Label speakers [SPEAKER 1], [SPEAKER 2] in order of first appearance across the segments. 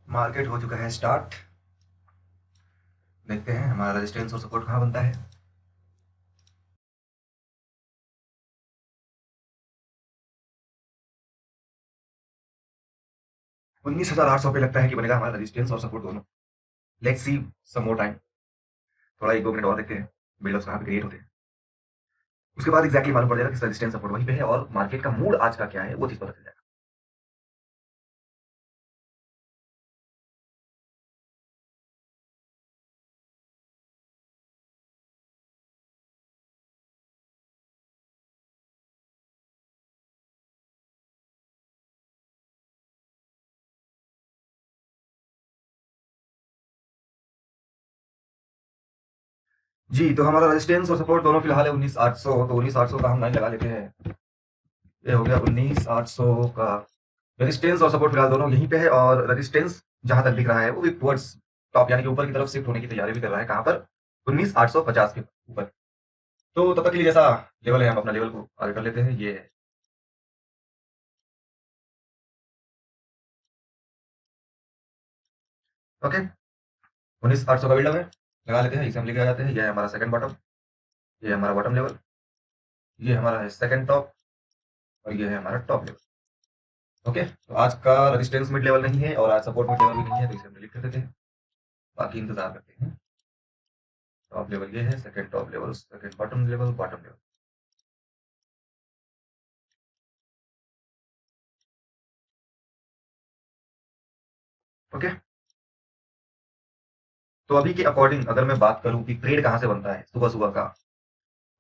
[SPEAKER 1] Market हो चुका है स्टार्ट। देखते हैं हमारा रेजिस्टेंस और सपोर्ट कहाँ बनता है। 19,800 पे लगता है कि बनेगा हमारा रेजिस्टेंस और सपोर्ट दोनों। Let's see some more time. थोड़ा एक दो मिनट और देखते हैं बिल्डअप्स कहाँ पे क्रिएट होते हैं। उसके बाद एक्जैक्टली मालूम पड़ जाएगा कि रेजिस्टेंस सपोर्ट वहीं पे है और मार्केट का मूड आज का क्या है वो चीज पता चल जाएगा। जी तो हमारा रेजिस्टेंस और सपोर्ट दोनों फिलहाल है 19,800। तो 19,800 का हम लाइन लगा लेते हैं। ये हो गया 19,800 का। रेजिस्टेंस और सपोर्ट फिलहाल दोनों यहीं पे है और रेजिस्टेंस जहां तक दिख रहा है वो भी टुवर्ड्स टॉप यानी कि ऊपर की तरफ शिफ्ट होने की तैयारी भी कर रहा है। कहां पर? 19,850 के ऊपर। तो तब तक के लिए जैसा लेवल है हम अपना लेवल को आगे कर लेते हैं। ये है ओके। 19,800 का बिल्डअप है। लगा लेते हैं, इसे हम लेके आ जाते हैं। ये है हमारा सेकंड बॉटम, ये है हमारा बॉटम लेवल, ये हमारा है सेकंड टॉप और ये है हमारा टॉप लेवल। ओके तो आज का रेजिस्टेंस मिड लेवल नहीं है और आज सपोर्ट मिड लेवल भी नहीं है, तो इसे हम डिलीट कर देते हैं। बाकी इंतजार करते हैं। टॉप लेवल ये है, second top level, second bottom level, bottom level. Okay तो अभी के अकॉर्डिंग अगर मैं बात करूं कि ट्रेड कहां से बनता है सुबह सुबह का।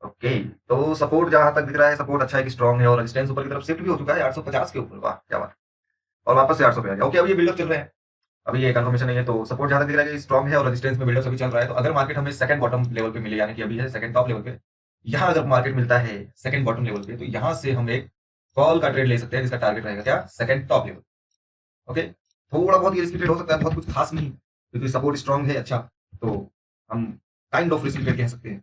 [SPEAKER 1] ओके तो सपोर्ट जहां तक दिख रहा है, सपोर्ट अच्छा है कि स्ट्रांग है और रेजिस्टेंस ऊपर की तरफ शिफ्ट भी हो चुका है 850 के ऊपर। वाह क्या बात। और वापस से 800 पे आ गया। ओके अभी ये बिल्डअप चल रहे हैं, अभी ये कंफर्मेशन नहीं है। तो सपोर्ट जहां तक दिख रहा है कि स्ट्रांग है और रेजिस्टेंस में बिल्डअप अभी चल रहा है। तो अगर मार्केट हमें सेकंड बॉटम लेवल पे मिले यानी कि अभी है सेकंड टॉप लेवल पे, यहाँ अगर मार्केट मिलता है सेकंड बॉटम लेवल पे, तो यहाँ से हम एक कॉल का ट्रेड ले सकते हैं जिसका टारगेट रहेगा क्या? Second top level. ओके थोड़ा बहुत ये रिस्की ट्रेड हो सकता है, बहुत कुछ खास नहीं, क्योंकि सपोर्ट स्ट्रांग है अच्छा। तो हम काइंड ऑफ रिस्की ट्रेड कह सकते हैं।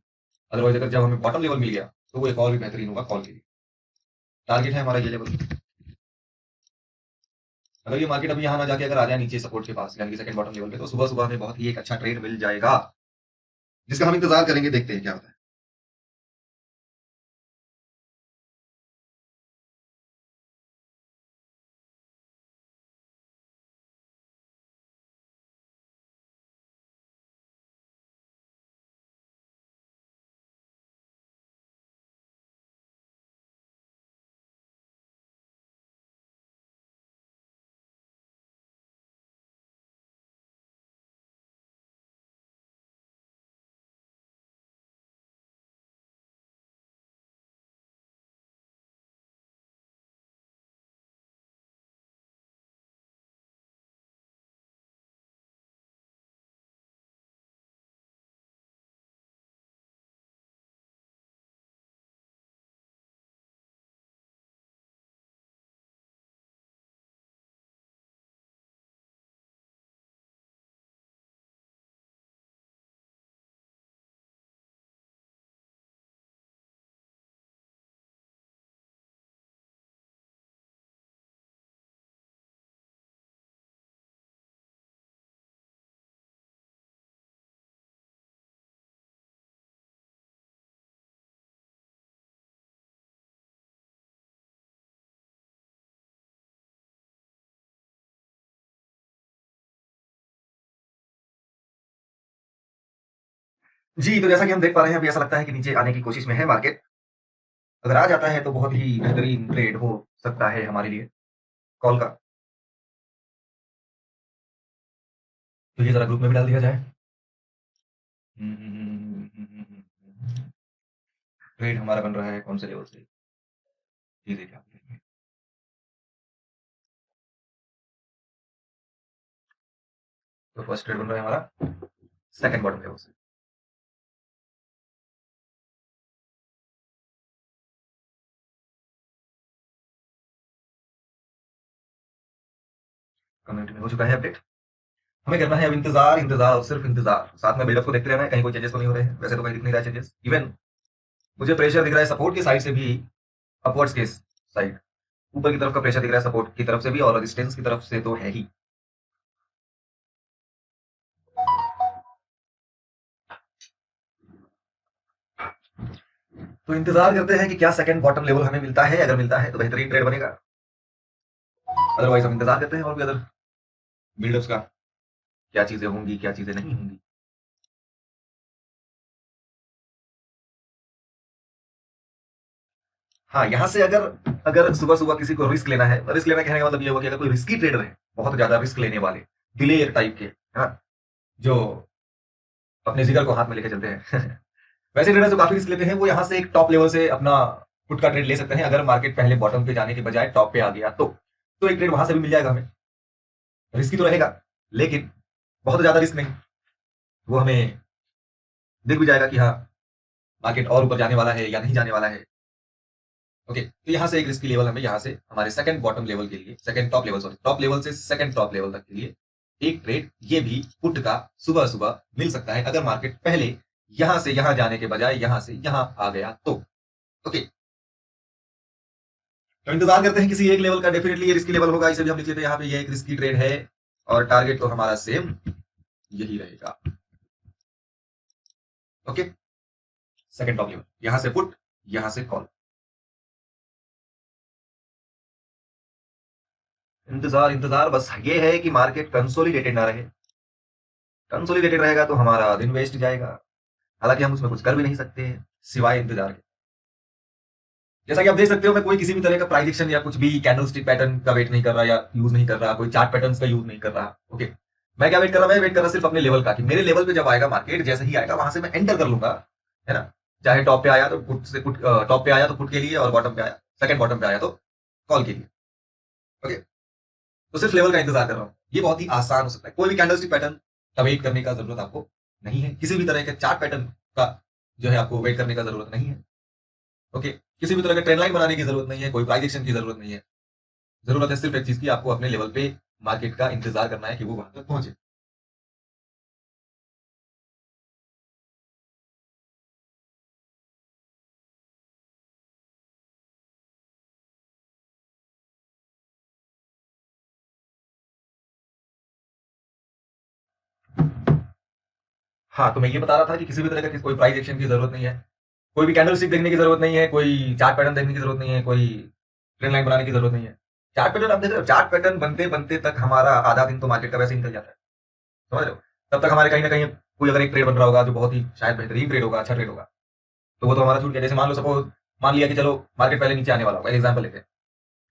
[SPEAKER 1] अदरवाइज अगर जब हमें बॉटम लेवल मिल गया तो वो एक और भी बेहतरीन होगा कॉल के लिए। टारगेट है हमारा ये लेवल। अगर ये मार्केट अभी यहाँ ना जाके अगर आ जाए नीचे सपोर्ट के पास यानी कि सेकंड बॉटम लेवल पे, तो सुबह सुबह हमें बहुत ही एक अच्छा ट्रेड मिल जाएगा जिसका हम इंतजार करेंगे। देखते हैं क्या होता है। जी तो जैसा कि हम देख पा रहे हैं, अभी ऐसा लगता है कि नीचे आने की कोशिश में है मार्केट। अगर आ जाता है तो बहुत ही बेहतरीन ट्रेड हो सकता है हमारे लिए कॉल का। तो ये जरा ग्रुप में भी डाल दिया जाए। ट्रेड हमारा बन रहा है कौन से लेवल से, ये देखिए आप देखेंगे। तो फर्स्ट ट्रेड बन रहा है हमारा सेकंड बॉटम लेवल से। कम्युनिटी में हो चुका है अपडेट। हमें करना है अब इंतजार, इंतजार और सिर्फ इंतजार। साथ में बिल्डअप को देखते रहना है, कहीं कोई चेंजेस तो नहीं हो रहे हैं। वैसे तो कहीं दिख नहीं रहा है चेंजेस। इवन मुझे प्रेशर दिख रहा है सपोर्ट की साइड से भी, अपवर्ड्स के साइड ऊपर की तरफ का प्रेशर दिख रहा है सपोर्ट की तरफ से भी और रेजिस्टेंस की तरफ से तो है ही। तो इंतजार करते हैं कि क्या सेकंड बॉटम लेवल हमें मिलता है। अगर मिलता है तो बेहतरीन ट्रेड बनेगा, अदरवाइज हम इंतजार करते हैं और भी अदर बिल्डर्स का, क्या चीजें होंगी क्या चीजें नहीं होंगी। हाँ, यहाँ से अगर अगर सुबह सुबह किसी को रिस्क लेना है, रिस्क लेना कहने का मतलब ये हुआ कि अगर कोई रिस्की ट्रेडर है, बहुत ज्यादा रिस्क लेने वाले, दिलेर टाइप के, है ना, जो अपने जिगर को हाथ में लेके चलते हैं वैसे ट्रेडर जो काफी रिस्क लेते हैं, वो यहाँ से एक टॉप लेवल से अपना पुट का ट्रेड ले सकते हैं। अगर मार्केट पहले बॉटम पे जाने के बजाय टॉप पे आ गया तो एक ट्रेड वहां से भी मिल जाएगा हमें। रिस्की तो रहेगा, लेकिन बहुत ज्यादा रिस्क नहीं, वो हमें दिख भी जाएगा कि हाँ मार्केट और ऊपर जाने वाला है या नहीं जाने वाला है। ओके, तो यहाँ से एक रिस्की लेवल हमें यहाँ से हमारे सेकंड बॉटम लेवल के लिए, second top level, sorry top level से सेकंड टॉप लेवल तक के लिए एक ट्रेड ये भी पुट का सुबह सुबह मिल सकता है, अगर मार्केट पहले यहां से यहां जाने के बजाय यहां से यहां आ गया तो। ओके, तो इंतजार करते हैं किसी एक लेवल का, डेफिनेटली ये रिस्की लेवल होगा, इसे भी हम लिख लेते हैं यहाँ पे, ये एक रिस्की ट्रेड है और टारगेट तो हमारा सेम यही रहेगा। ओके, सेकंड टॉप लेवल, यहां से पुट यहां से कॉल। इंतजार इंतजार, बस ये है कि मार्केट कंसोलिडेटेड ना रहे। कंसोलिडेटेड रहेगा तो हमारा दिन वेस्ट जाएगा, हालांकि हम उसमें कुछ कर भी नहीं सकते सिवाय इंतजार के। जैसा कि आप देख सकते हो, मैं कोई किसी भी तरह का प्राइडिक्शन या कुछ भी कैंडल स्टिक पैटर्न का वेट नहीं कर रहा या यूज नहीं कर रहा, कोई चार्ट पैटर्न का यूज नहीं कर रहा। ओके, मैं क्या वेट कर रहा, मैं वेट कर रहा सिर्फ अपने लेवल का, कि मेरे लेवल पे जब आएगा मार्केट, जैसे ही आएगा वहां से मैं एंटर कर लूंगा, है ना। चाहे टॉप पे आया तो पुट से पुट, टॉप पे आया तो पुट के लिए, और बॉटम पे आया, सेकंड बॉटम पे आया तो कॉल के लिए। ओके, तो सिर्फ लेवल का इंतजार कर रहा हूँ, ये बहुत ही आसान हो सकता है। कोई भी कैंडल स्टिक पैटर्न का वेट करने का जरूरत आपको नहीं है, किसी भी तरह के चार्ट पैटर्न का जो है आपको वेट करने का जरूरत नहीं है। ओके, किसी भी तरह का ट्रेंड लाइन बनाने की जरूरत नहीं है, कोई प्राइजेक्शन की जरूरत नहीं है। जरूरत है सिर्फ एक चीज की, आपको अपने लेवल पे मार्केट का इंतजार करना है कि वो वहां तक पहुंचे। हाँ, तो मैं ये बता रहा था कि किसी भी तरह का कोई प्राइस एक्शन की जरूरत नहीं है, कोई भी कैंडल स्टिक देखने की जरूरत नहीं है, कोई चार्ट पैटर्न देखने की जरूरत नहीं है, कोई ट्रेंड लाइन बनाने की जरूरत नहीं है। चार्ट पैटर्न आप देख रहे हो, चार्ट पैटर्न बनते बनते तक हमारा आधा दिन तो मार्केट का वैसे ही निकल जाता है, समझ रहे हो। तब तक हमारे कहीं ना कहीं कोई अगर एक ट्रेड बन रहा होगा जो बहुत ही शायद बेहतरीन ट्रेड होगा, अच्छा ट्रेड होगा, तो वो तो हमारा छूट गया। जैसे मान लो, सपोज मान लिया कि चलो मार्केट पहले नीचे आने वाला होगा, एग्जाम्पल लेते हैं,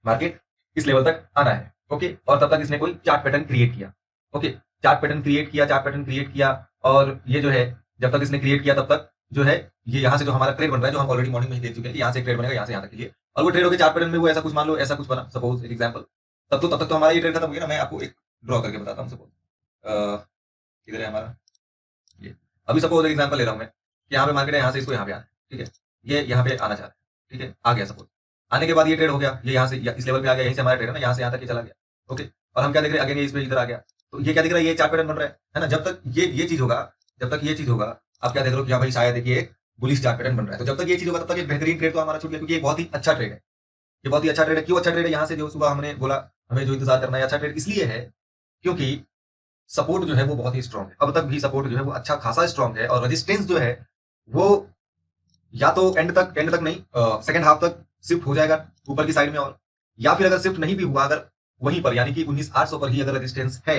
[SPEAKER 1] मार्केट इस लेवल तक आना है। ओके, और तब तक इसने कोई चार्ट पैटर्न क्रिएट किया। ओके, चार्ट पैटर्न क्रिएट किया, चार्ट पैटर्न क्रिएट किया, और ये जो है जब तक इसने क्रिएट किया तब तक जो है ये यहाँ से जो हमारा ट्रेड बन रहा है, जो हम ऑलरेडी मॉर्निंग में ही देख चुके हैं कि यहाँ से एक ट्रेड बनेगा यहाँ से यहाँ तक के लिए, और वो ट्रेड होकर चार्ट पैटर्न में वो ऐसा कुछ, मान लो ऐसा कुछ बना, सपोज एक एग्जाम्पल, तब तक तो हमारा ये ट्रेड खत्म हो गया ना। मैं आपको एक ड्रॉ करके बताता हूँ, सपोज किधर है हमारा ये, अभी सपोज एक एग्जाम्पल ले रहा हूँ मैं कि यहाँ पे मार्केट है, यहाँ से इसको यहाँ पे आना है, ठीक है, ये यहाँ पे आना चाहता है, ठीक है, आ गया सपोज। आने के बाद ये ट्रेड हो गया, ये यहाँ से इस लेवल पे आ गया, यहीं से हमारा ट्रेड है ना, यहाँ से यहाँ तक ये चला गया। ओके, और हम क्या देख रहे हैं, अगेन ये इस पे इधर आ गया, तो ये क्या दिख रहा है, ये चार्ट पैटर्न बन रहा है ना। जब तक ये चीज होगा, जब तक ये चीज होगा, आप क्या देख रहे हो कि हाँ भाई शायद देखिए एक बुलिश चार्ट पैटर्न बन रहा है, तो जब तक ये चीज होगा तब तक एक बेहतरीन ट्रेड तो हमारा छूट गया, क्योंकि ये बहुत ही अच्छा ट्रेड है। ये बहुत ही अच्छा ट्रेड है। क्यों अच्छा ट्रेड है, यहाँ से जो सुबह हमने बोला हमें जो इंतजार करना है, अच्छा ट्रेड इसलिए है क्योंकि सपोर्ट जो है वो बहुत ही स्ट्रांग है, अब तक भी सपोर्ट जो है वो अच्छा खासा स्ट्रांग है, और रेजिस्टेंस जो है वो या तो एंड तक नहीं, सेकंड हाफ तक शिफ्ट हो जाएगा ऊपर की साइड में, और या फिर अगर शिफ्ट नहीं भी हुआ, अगर वहीं पर यानी कि 19,800 पर ही अगर रेजिस्टेंस है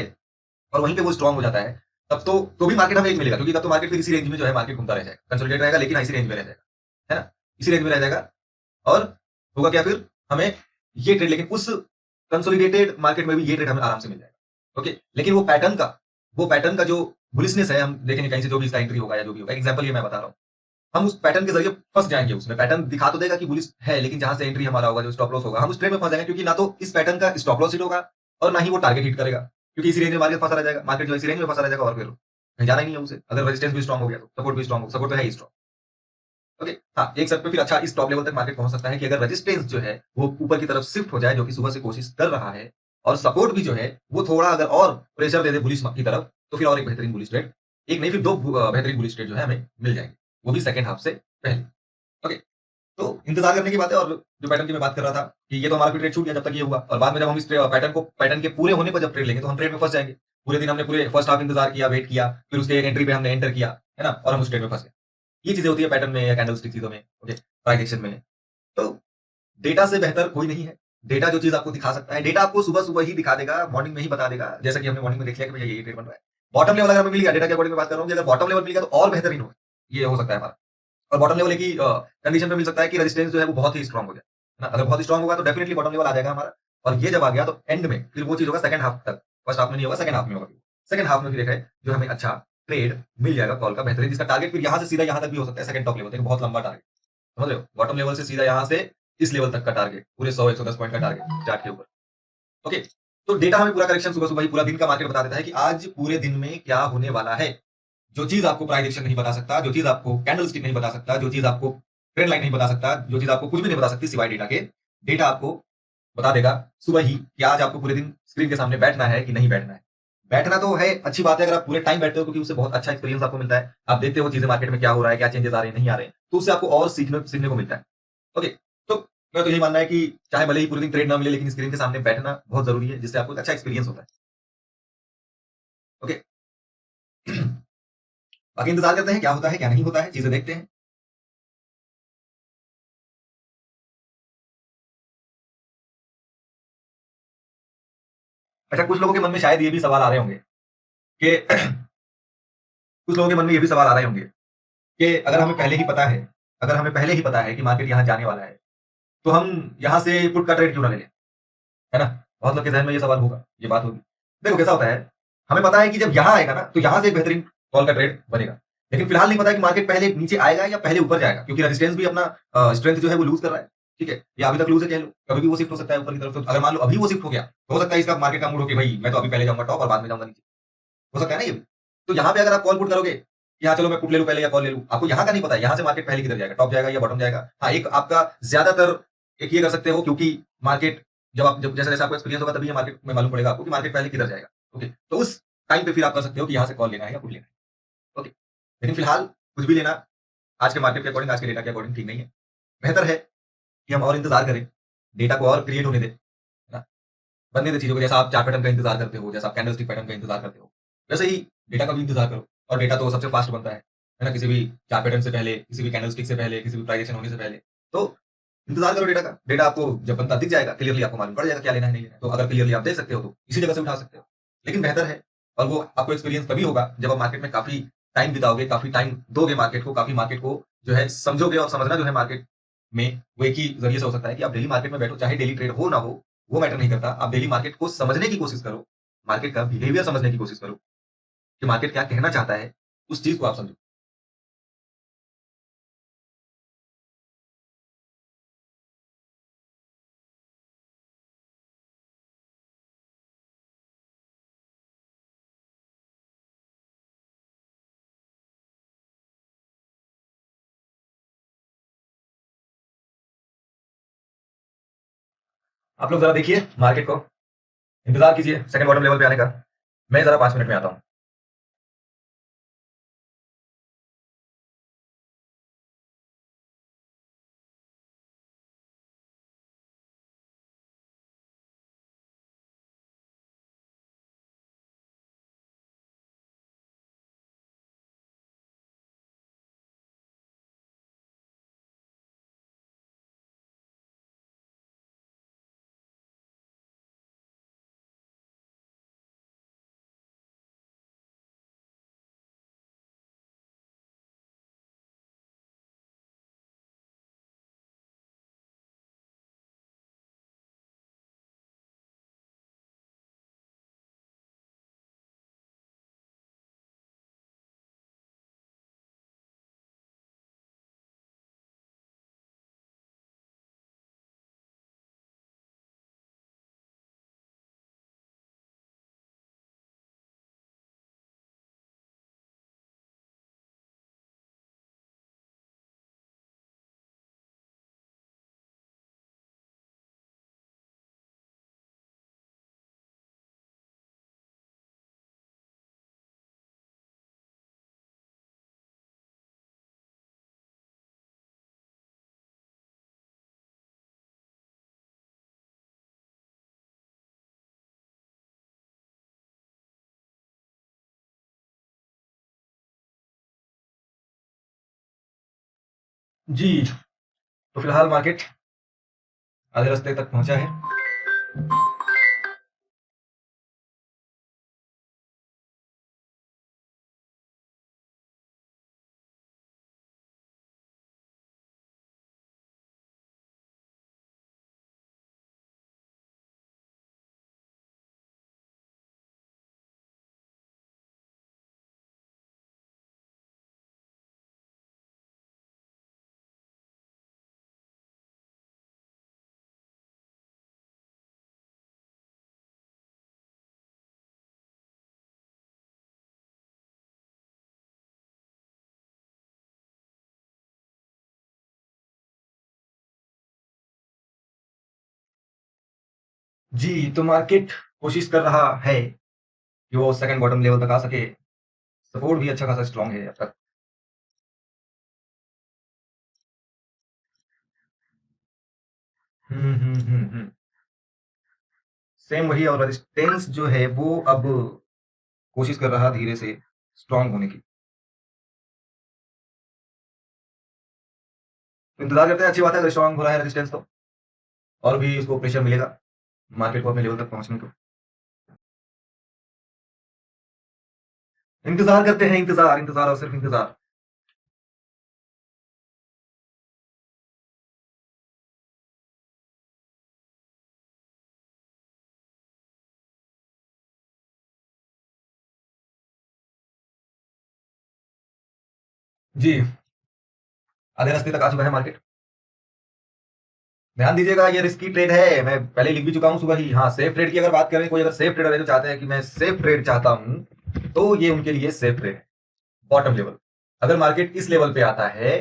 [SPEAKER 1] और वहीं पे वो स्ट्रांग हो जाता है, तब तो भी मार्केट हमें एक मिलेगा, क्योंकि तब तो मार्केट फिर इसी रेंज में जो है मार्केट घूमता रह जाएगा, कंसोलिडेट रहेगा लेकिन इसी रेंज में रह जाएगा, है ना, इसी रेंज में रह जाएगा। और होगा क्या फिर, हमें ये ट्रेड, लेकिन उस कंसोलिडेटेड मार्केट में भी ये ट्रेड हमें आराम से मिल जाएगा। ओके, लेकिन वो पैटर्न का जो बुलिशनेस है, हम देखेंगे कहीं से जो भी इसका एंट्री होगा या जो भी होगा, एग्जांपल ये मैं बता रहा हूँ, हम उस पैटर्न के जरिए फंस जाएंगे। उसमें पैटर्न दिखा तो देगा कि बुलिश है, लेकिन जहां से एंट्री हमारा होगा, जो स्टॉप लॉस होगा, हम उस ट्रेड में फंस जाएंगे, क्योंकि ना तो इस पैटर्न का स्टॉप लॉस हिट होगा और ना ही वो टारगेट हिट करेगा, क्योंकि इसी रेंज में मार्केट फंसा रह जाएगा, मार्केट जो इसी रेंज में फंसा रह जाएगा, और फिर कहीं जाना ही नहीं है उसे। अगर रेजिस्टेंस भी स्ट्रांग हो गया तो सपोर्ट भी स्ट्रांग हो, सपोर्ट तो है ही स्ट्रांग। ओके, हाँ, एक शर्त पे फिर अच्छा इस टॉप लेवल तक मार्केट पहुंच सकता है कि अगर रेजिस्टेंस जो है वो ऊपर की तरफ शिफ्ट हो जाए, जो कि सुबह से कोशिश कर रहा है, और सपोर्ट भी जो है वो थोड़ा अगर और प्रेशर दे दे बुलिश की तरफ, तो फिर और एक बेहतरीन बुलिश ट्रेड, एक नहीं फिर दो बेहतरीन बुलिश ट्रेड जो है हमें मिल जाएंगे, वो भी सेकंड हाफ से पहले। ओके, तो इंतजार करने की बात है। और जो पैटर्न की मैं बात कर रहा था कि ये तो हमारा ट्रेड छूट गया जब तक ये हुआ, और बाद में जब हम इस पैटर्न के पूरे होने पर जब ट्रेड लेंगे तो हम ट्रेड में फंस जाएंगे। पूरे दिन हमने पूरे फर्स्ट हाफ इंतजार किया, वेट किया, फिर उसके एंट्री पे हमने एंटर किया, है ना, और हम उस ट्रेड में फंस गए। ये चीजें होती है पैटर्न में या कैंडल स्टिक चीजों में। ओके, प्राइस एक्शन में है। तो डेटा से बेहतर कोई नहीं है। डेटा जो चीज आपको दिखा सकता है, डेटा आपको सुबह सुबह ही दिखा देगा, मॉर्निंग में ही बता देगा, जैसा कि हमने मॉर्निंग में देख लिया कि भैया ये ट्रेड बन रहा है। बॉटम लेवल अगर हमें मिल गया, डेटा के अकॉर्डिंग में बात कर रहा हूँ कि अगर बॉटम लेवल मिल गया तो और बेहतरीन हो, ये हो सकता है हमारा। और बॉटम लेवल एक ही कंडीशन पे मिल सकता है कि रेजिस्टेंस जो है वो बहुत ही स्ट्रांग हो जाए, है ना? अगर बहुत स्ट्रांग होगा तो डेफिनेटली बॉटम लेवल आ जाएगा हमारा। और ये जब आ गया तो एंड में फिर वो चीज होगा सेकंड हाफ तक, फर्स्ट हाफ में नहीं होगा, सेकंड हाफ में होगा। सेकंड हाफ में फिर है जो हमें अच्छा ट्रेड मिल जाएगा कॉल का बेहतरीन, जिसका टारगेट फिर यहाँ से सीधा यहाँ तक भी हो सकता है, सेकंड टॉप लेवल तक, बहुत लंबा टारगेट। समझ रहे हो? बॉटम लेवल से सीधा यहाँ से इस लेवल तक का टारगेट, पूरे 100-110 पॉइंट का टारगेट चार्ट के ऊपर। ओके, तो डेटा हमें पूरा करेक्शन सुबह सुबह ही पूरा दिन का मार्केट बता देता है कि आज पूरे दिन में क्या होने वाला है। जो चीज आपको प्राइस एक्शन नहीं बता सकता, जो चीज आपको कैंडल स्टिक नहीं बता सकता, जो चीज आपको ट्रेंड लाइन नहीं बता सकता, जो चीज आपको कुछ भी नहीं बता सकती सिवाय डेटा के, डेटा आपको बता देगा सुबह ही कि आज आपको पूरे दिन स्क्रीन के सामने बैठना है कि नहीं बैठना है। बैठना तो है, अच्छी बात है अगर आप पूरे टाइम बैठते हो, क्योंकि उससे बहुत अच्छा एक्सपीरियंस आपको मिलता है। आप देखते हो चीजें मार्केट में क्या हो रहा है, क्या चेंजेस आ रहे हैं, नहीं आ रहे हैं, तो उससे आपको और सीखने सीखने को मिलता है। ओके, तो मेरा तो यही मानना है कि चाहे भले ही पूरे दिन ट्रेड ना मिले, लेकिन स्क्रीन के सामने बैठना बहुत जरूरी है, जिससे आपको एक अच्छा एक्सपीरियंस होता है। ओके, बाकी इंतजार करते हैं क्या होता है क्या नहीं होता है, चीजें देखते हैं। अच्छा, कुछ लोगों के मन में शायद ये भी सवाल आ रहे होंगे कि कुछ लोगों के मन में ये भी सवाल आ रहे होंगे कि अगर हमें पहले ही पता है, अगर हमें पहले ही पता है कि मार्केट यहाँ जाने वाला है, तो हम यहाँ से पुट का ट्रेड क्यों ना ले लें, है ना? बहुत लोग के ज़हन में ये सवाल होगा, ये बात होगी। देखो कैसा होता है, हमें पता है कि जब यहाँ आएगा ना, तो यहाँ से एक बेहतरीन कॉल का ट्रेड बनेगा। लेकिन फिलहाल नहीं पता है कि मार्केट पहले नीचे आएगा या पहले ऊपर जाएगा, क्योंकि रेजिस्टेंस भी अपना स्ट्रेंथ जो है वो लूज़ कर रहा है, ठीक है? या अभी तक लूज़ है कह लो, कभी भी वो शिफ्ट हो सकता है ऊपर की तरफ। तो अगर मान लो अभी वो शिफ्ट हो गया, तो हो सकता है इसका मार्केट का मूड हो कि भई मैं तो अभी पहले जाऊँगा टॉप और बाद में जाऊँगा नीचे। हो सकता है ना ये भी? तो यहाँ पे अगर आप कॉल पुट करोगे, कि हाँ चलो मैं पुट ले लूँ पहले या कॉल ले लूँ, आपको यहाँ का नहीं पता है, यहाँ से मार्केट पहले किधर जाएगा, टॉप जाएगा या बॉटम जाएगा। हाँ, एक आपका ज़्यादातर एक ये कर सकते हो, क्योंकि मार्केट जब जैसे-जैसे आपको एक्सपीरियंस होगा तभी ये मार्केट में मालूम पड़ेगा आपको कि मार्केट पहले किधर जाएगा। ओके, तो उस टाइम पे फिर आप कर सकते हो कि यहाँ से कॉल लेना है या पुट लेना है। ओके, लेकिन फिलहाल कुछ भी लेना आज के मार्केट के अकॉर्डिंग, आज के डेटा के अकॉर्डिंग ठीक नहीं है। बेहतर है कि हम और इंतज़ार करें, डेटा को और क्रिएट होने दें, है ना? बनने दे चीज़ों को, जैसा आप चार्ट पैटर्न का इंतज़ार करते हो, जैसा आप कैंडलस्टिक पैटर्न का इंतज़ार करते हो, वैसे ही डेटा का भी इंतज़ार करो। और डेटा तो सबसे फास्ट बनता है ना? किसी भी चार्ट पैटर्न से पहले, किसी भी कैंडलस्टिक से पहले, किसी भी प्राइस एक्शन होने से पहले। तो इंतज़ार करो डेटा का। डेटा आपको जब बनता दिख जाएगा, क्लियरली आपको मालूम पड़ जाएगा क्या लेना है, नहीं लेना है। तो अगर क्लियरली आप देख सकते हो तो इसी जगह से उठा सकते हो। लेकिन बेहतर है, और वो आपको एक्सपीरियंस तभी होगा जब आप मार्केट में काफ़ी टाइम बिताओगे, काफ़ी टाइम दोगे मार्केट को, काफ़ी मार्केट को जो है समझोगे। और समझना जो है मार्केट में, वो एक ही ज़रिए से हो सकता है कि आप डेली मार्केट में बैठो, चाहे डेली ट्रेड हो ना हो, वो मैटर नहीं करता। आप डेली मार्केट को समझने की कोशिश करो, मार्केट का बिहेवियर समझने की कोशिश करो कि मार्केट क्या कहना चाहता है, उस चीज़ को आप समझो। आप लोग ज़रा देखिए मार्केट को, इंतज़ार कीजिए सेकंड बॉटम लेवल पे आने का। मैं ज़रा 5 मिनट में आता हूँ। जी, तो फिलहाल मार्केट आधे रास्ते तक पहुंचा है। जी, तो मार्केट कोशिश कर रहा है कि वो सेकंड बॉटम लेवल तक आ सके। सपोर्ट भी अच्छा खासा स्ट्रांग है अब तक। सेम वही, और रेजिस्टेंस जो है वो अब कोशिश कर रहा धीरे से स्ट्रांग होने की। तो इंतजार करते हैं, अच्छी बात है अगर स्ट्रांग हो रहा है रेजिस्टेंस तो, और भी इसको प्रेशर मिलेगा मार्केट को अपने लेवल तक पहुंचने को। इंतजार करते हैं, इंतजार इंतजार और सिर्फ इंतजार। जी, आधे रास्ते तक आ चुका है मार्केट। ध्यान दीजिएगा, ये रिस्की ट्रेड है, मैं पहले लिख भी चुका हूं सुबह ही। हाँ, सेफ ट्रेड की अगर बात करें, कोई अगर सेफ ट्रेडर है जो चाहते हैं कि मैं सेफ ट्रेड चाहता हूं, तो ये उनके लिए सेफ ट्रेड है। बॉटम लेवल, अगर मार्केट इस लेवल पे आता है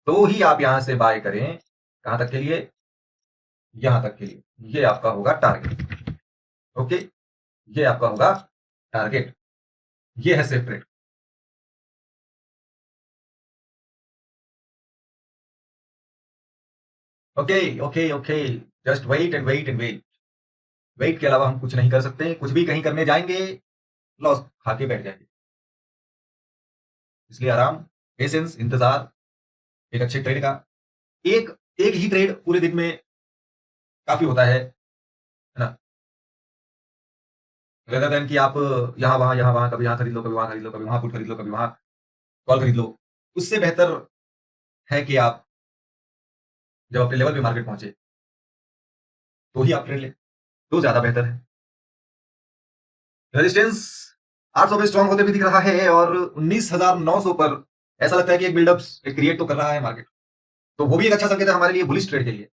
[SPEAKER 1] तो ही आप यहां से बाय करें। कहां तक के लिए? यहां तक के लिए। ये आपका होगा टारगेट। ओके, ये आपका होगा टारगेट। ये है safe trade. Okay okay okay, just wait and wait and wait. Wait के अलावा हम कुछ नहीं कर सकते। कुछ भी कहीं करने जाएंगे, लॉस खा के बैठ जाएंगे। इसलिए आराम, पेशेंस, इंतजार एक अच्छे ट्रेड का। एक एक ही ट्रेड पूरे दिन में काफी होता है ना, रेदर देन कि आप यहाँ वहां, कभी यहाँ खरीद लो, कभी वहां खरीद लो, कभी वहां पुट खरीद लो, कभी वहां कॉल खरीद लो। उससे बेहतर है कि आप जब अपने लेवल पे मार्केट पहुंचे तो ही आप ट्रेड लें, तो ज्यादा बेहतर है। रेजिस्टेंस 800 पे स्ट्रांग होते भी दिख रहा है, और 19,900 पर ऐसा लगता है कि एक बिल्डअप क्रिएट तो कर रहा है मार्केट। तो वो भी एक अच्छा संकेत है हमारे लिए बुलिश ट्रेड के लिए।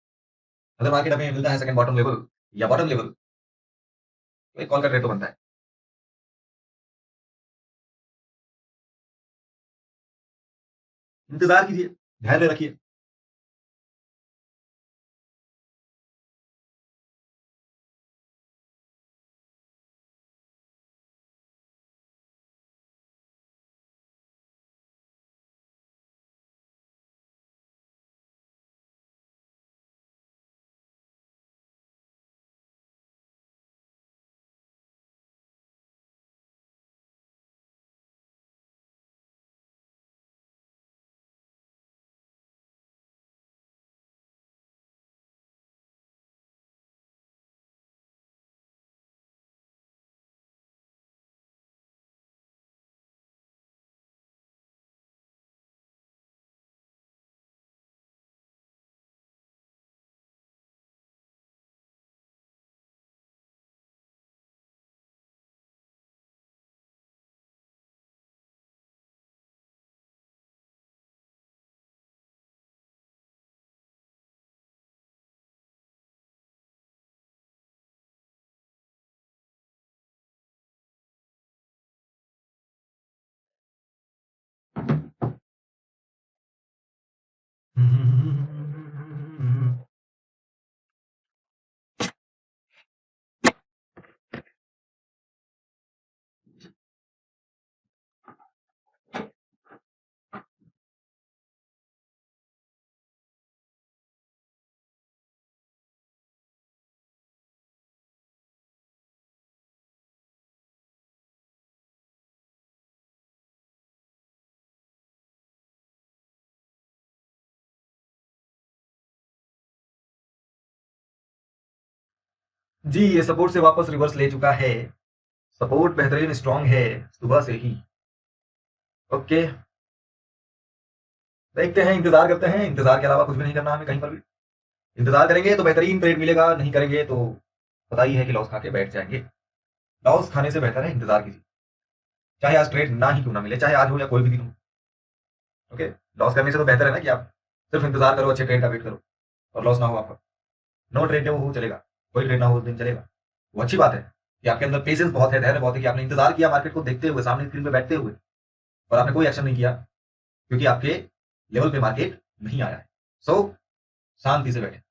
[SPEAKER 1] अगर मार्केट हमें मिलता है सेकंड बॉटम लेवल या बॉटम लेवल, तो एक कॉल का ट्रेड तो बनता है। इंतजार कीजिए, धैर्य रखिए। जी, ये सपोर्ट से वापस रिवर्स ले चुका है। सपोर्ट बेहतरीन स्ट्रांग है सुबह से ही। ओके, देखते हैं, इंतजार करते हैं। इंतजार के अलावा कुछ भी नहीं करना हमें कहीं पर भी। इंतजार करेंगे तो बेहतरीन ट्रेड मिलेगा, नहीं करेंगे तो पता ही है कि लॉस खा के बैठ जाएंगे। लॉस खाने से बेहतर है इंतजार कीजिए, चाहे आज ट्रेड ना ही क्यों ना मिले, चाहे आज हो या कोई भी दिन हो। ओके, लॉस करने से तो बेहतर है ना कि आप सिर्फ इंतजार करो, अच्छे ट्रेड का वेट करो और लॉस ना हो आपका। नो ट्रेड हो चलेगा, कोई ट्रेड ना हो उस दिन चलेगा। वो अच्छी बात है कि आपके अंदर पेशेंस बहुत है, धैर्य बहुत है, कि आपने इंतजार किया मार्केट को देखते हुए, सामने स्क्रीन पे बैठते हुए, और आपने कोई एक्शन नहीं किया क्योंकि आपके लेवल पे मार्केट नहीं आया है। सो शांति से बैठे।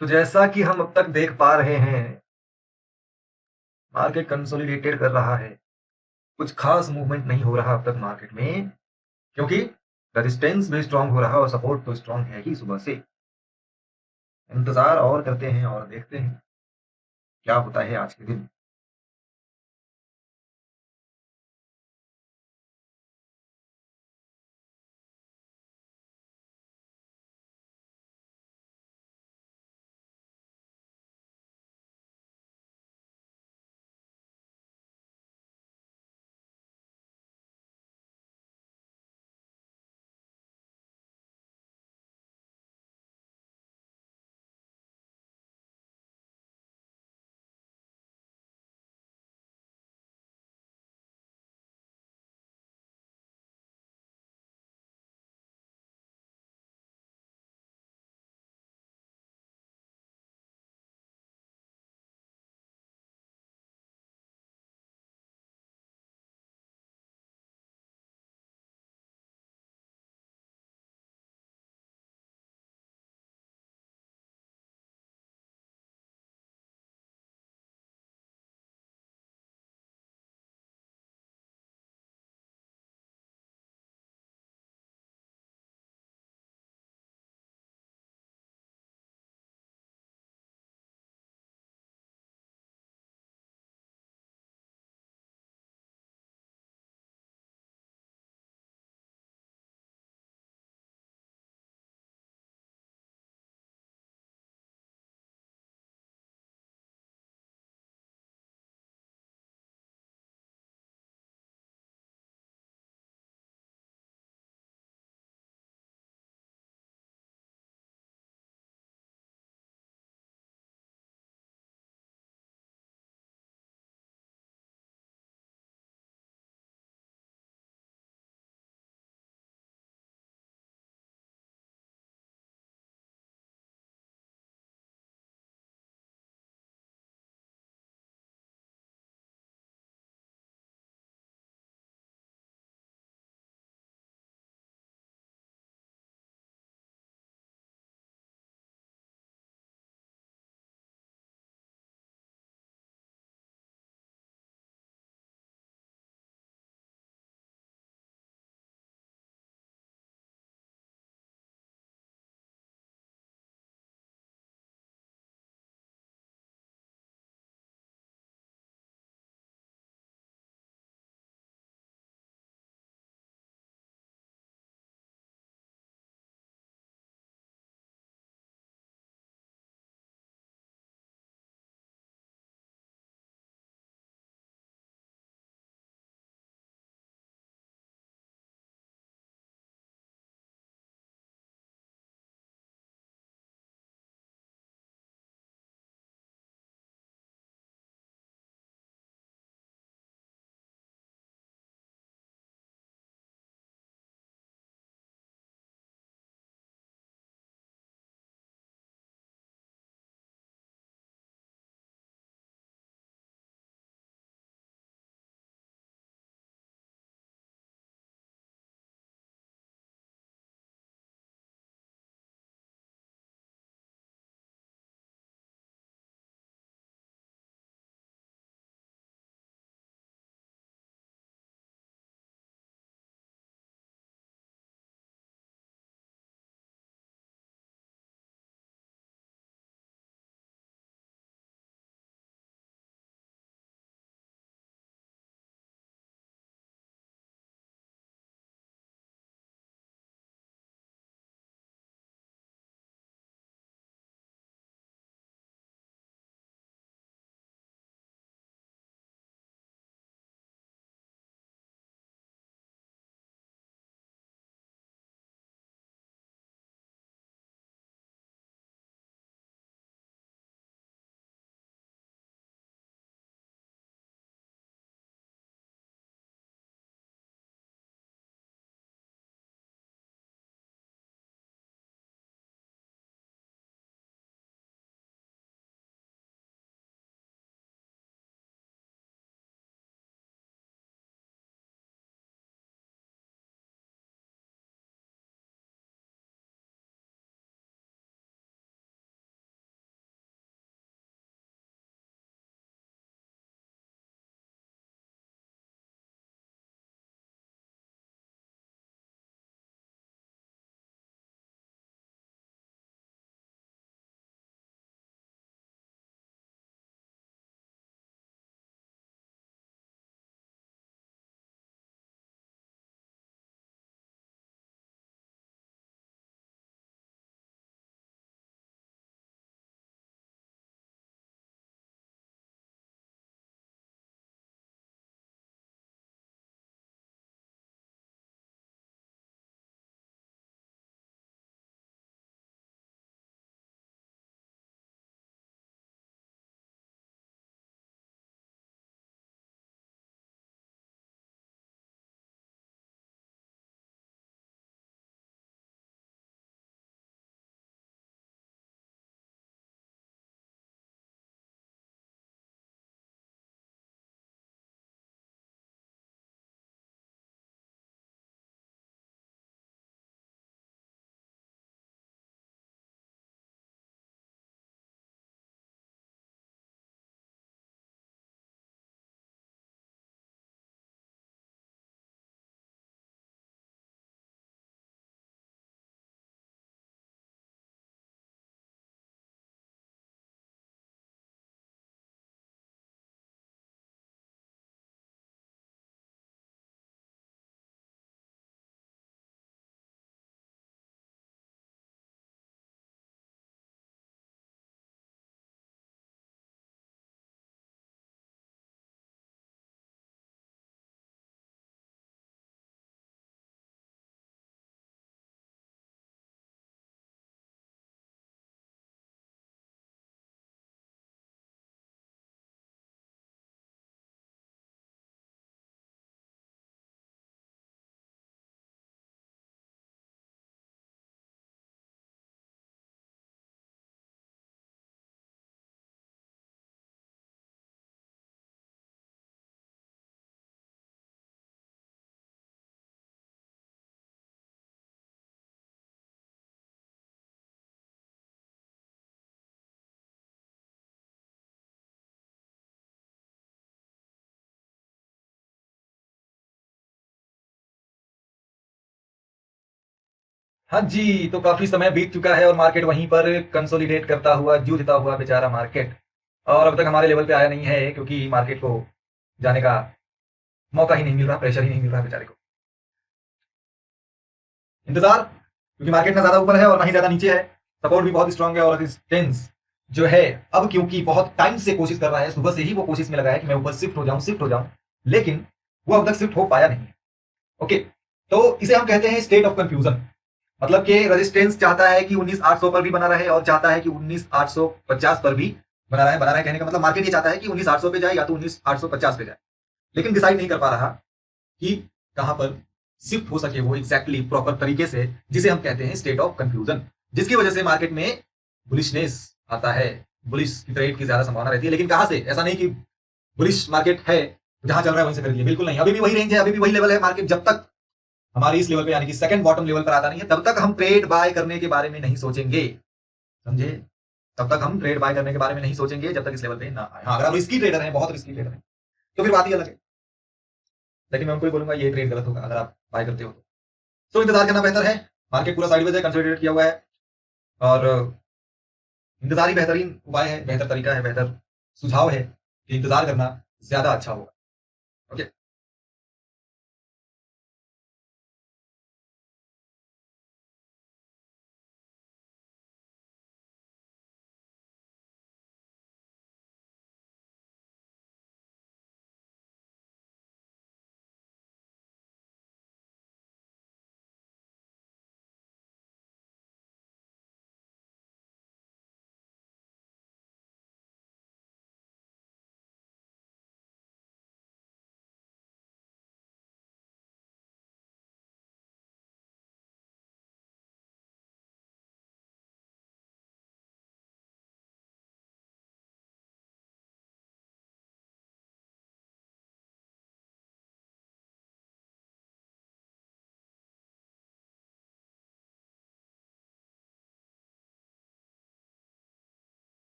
[SPEAKER 1] तो जैसा कि हम अब तक देख पा रहे हैं, मार्केट कंसोलिडेटेड कर रहा है, कुछ खास मूवमेंट नहीं हो रहा अब तक मार्केट में, क्योंकि रेजिस्टेंस भी स्ट्रांग हो रहा है और सपोर्ट तो स्ट्रांग है ही सुबह से। इंतजार और करते हैं और देखते हैं क्या होता है आज के दिन। हाँ जी, तो काफी समय बीत चुका है और मार्केट वहीं पर कंसोलिडेट करता हुआ, जूझता हुआ बेचारा मार्केट, और अब तक हमारे लेवल पे आया नहीं है, क्योंकि मार्केट को जाने का मौका ही नहीं मिल रहा, प्रेशर ही नहीं मिल रहा बेचारे को। इंतजार, क्योंकि मार्केट ना ज्यादा ऊपर है और ना ही ज्यादा नीचे है। सपोर्ट भी बहुत स्ट्रांग है और रेजिस्टेंस जो है, अब क्योंकि बहुत टाइम से कोशिश कर रहा है, सुबह से ही वो कोशिश में लगा है कि मैं ऊपर शिफ्ट हो जाऊं, लेकिन वो अब तक शिफ्ट हो पाया नहीं। ओके, तो इसे हम कहते हैं स्टेट ऑफ कंफ्यूजन। मतलब कि रेजिस्टेंस चाहता है कि 19,800 पर भी बना रहे और चाहता है कि 19,850 पर भी बना रहे कहने का मतलब मार्केट ये चाहता है कि 19,800 पे जाए या तो 19,850 पे जाए, लेकिन डिसाइड नहीं कर पा रहा कि कहां पर शिफ्ट हो सके वो एग्जैक्टली प्रॉपर तरीके से, जिसे हम कहते हैं स्टेट ऑफ कंफ्यूजन, जिसकी वजह से मार्केट में बुलिशनेस आता है, बुलिश की ट्रेड की ज्यादा संभावना रहती है। लेकिन कहां से? ऐसा नहीं कि बुलिश मार्केट है जहां चल रहा है वहीं से खरीदिए, बिल्कुल नहीं। अभी भी वही रेंज है, अभी भी वही लेवल है। मार्केट जब तक हमारी इस लेवल पे यानी कि सेकंड बॉटम लेवल पर आता नहीं है, तब तक हम ट्रेड बाय करने के बारे में नहीं सोचेंगे, समझे? तब तक हम ट्रेड बाय करने के बारे में नहीं सोचेंगे जब तक इस लेवल पे ना आए। हाँ, अगर आप रिस्की ट्रेडर हैं, बहुत रिस्की ट्रेडर हैं, तो फिर बात ही अलग है। लेकिन मैं उनको ही बोलूंगा ये ट्रेड गलत होगा अगर आप बाय करते हो तो इंतजार करना बेहतर है। मार्केट पूरा साइडवेज है, कंसोलिडेट किया हुआ है, और इंतजार ही बेहतरीन उपाय है, बेहतर तरीका है, बेहतर सुझाव है कि इंतजार करना ज्यादा अच्छा होगा। ओके।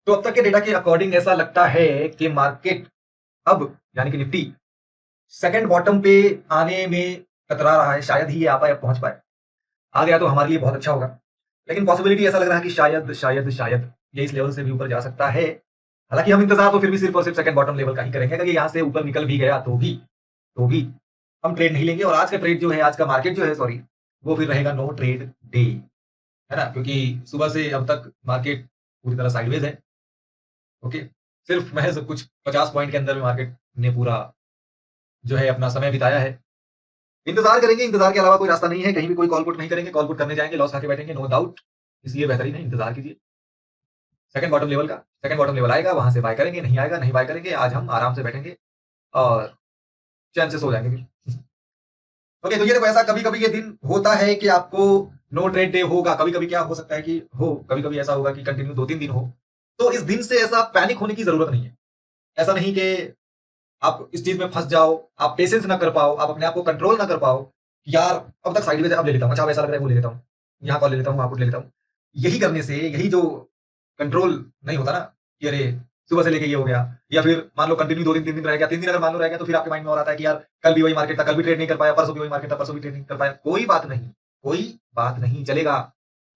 [SPEAKER 1] तो अब तक के डेटा के अकॉर्डिंग ऐसा लगता है कि मार्केट अब यानी कि निफ्टी सेकंड बॉटम पे आने में कतरा रहा है, शायद ही ये आ पाए, पहुंच पाए। आ गया तो हमारे लिए बहुत अच्छा होगा, लेकिन पॉसिबिलिटी ऐसा लग रहा है कि शायद ये इस लेवल से भी ऊपर जा सकता है। हालांकि हम इंतजार तो फिर भी सिर्फ और सिर्फ सेकंड बॉटम लेवल का ही करेंगे। अगर ये यहाँ से ऊपर निकल भी गया तो भी हम ट्रेड नहीं लेंगे, और आज का ट्रेड जो है, आज का मार्केट जो है, सॉरी, वो फिर रहेगा नो ट्रेड डे, है ना, क्योंकि सुबह से अब तक मार्केट पूरी तरह साइडवेज है। ओके, सिर्फ महज कुछ 50 पॉइंट के अंदर में मार्केट ने पूरा जो है अपना समय बिताया है। इंतजार करेंगे, इंतजार के अलावा कोई रास्ता नहीं है। कहीं भी कोई कॉल पुट नहीं करेंगे, कॉल पुट करने जाएंगे लॉस खा के बैठेंगे, नो डाउट। इसलिए बेहतरीन है, इंतजार कीजिए सेकंड बॉटम लेवल का। सेकंड बॉटम लेवल आएगा, वहां से बाय करेंगे, नहीं आएगा नहीं बाय करेंगे। आज हम आराम से बैठेंगे और चैन से सो जाएंगे फिर। ओके, तो ये देखो, ऐसा कभी कभी ये दिन होता है कि आपको नो ट्रेड डे होगा। कभी कभी क्या हो सकता है कि हो, कभी कभी ऐसा होगा कि कंटिन्यू 2-3 दिन हो। तो इस दिन से ऐसा पैनिक होने की जरूरत नहीं है। ऐसा नहीं कि आप इस चीज में फंस जाओ, आप पेशेंस ना कर पाओ, आप अपने आप को कंट्रोल ना कर पाओ कि यार अब तक साइडवेज है, अब ले लेता हूँ, अच्छा वैसा लग रहा है वो ले लेता हूँ, यहाँ कॉल ले लेता हूँ, वहां पुट ले लेता हूँ। यही करने से, यही जो कंट्रोल नहीं होता ना कि अरे सुबह से लेके ये हो गया, या फिर मान लो कंटिन्यू 2 दिन 3 दिन रह गया, 3 दिन अगर मान लो रह गया, तो फिर आपके माइंड में और आता है कि यार कल भी वही मार्केट था, कल भी ट्रेड नहीं कर पाया, परसों भी वही मार्केट था, परसों भी ट्रेड नहीं कर पाया। कोई बात नहीं, कोई बात नहीं, चलेगा।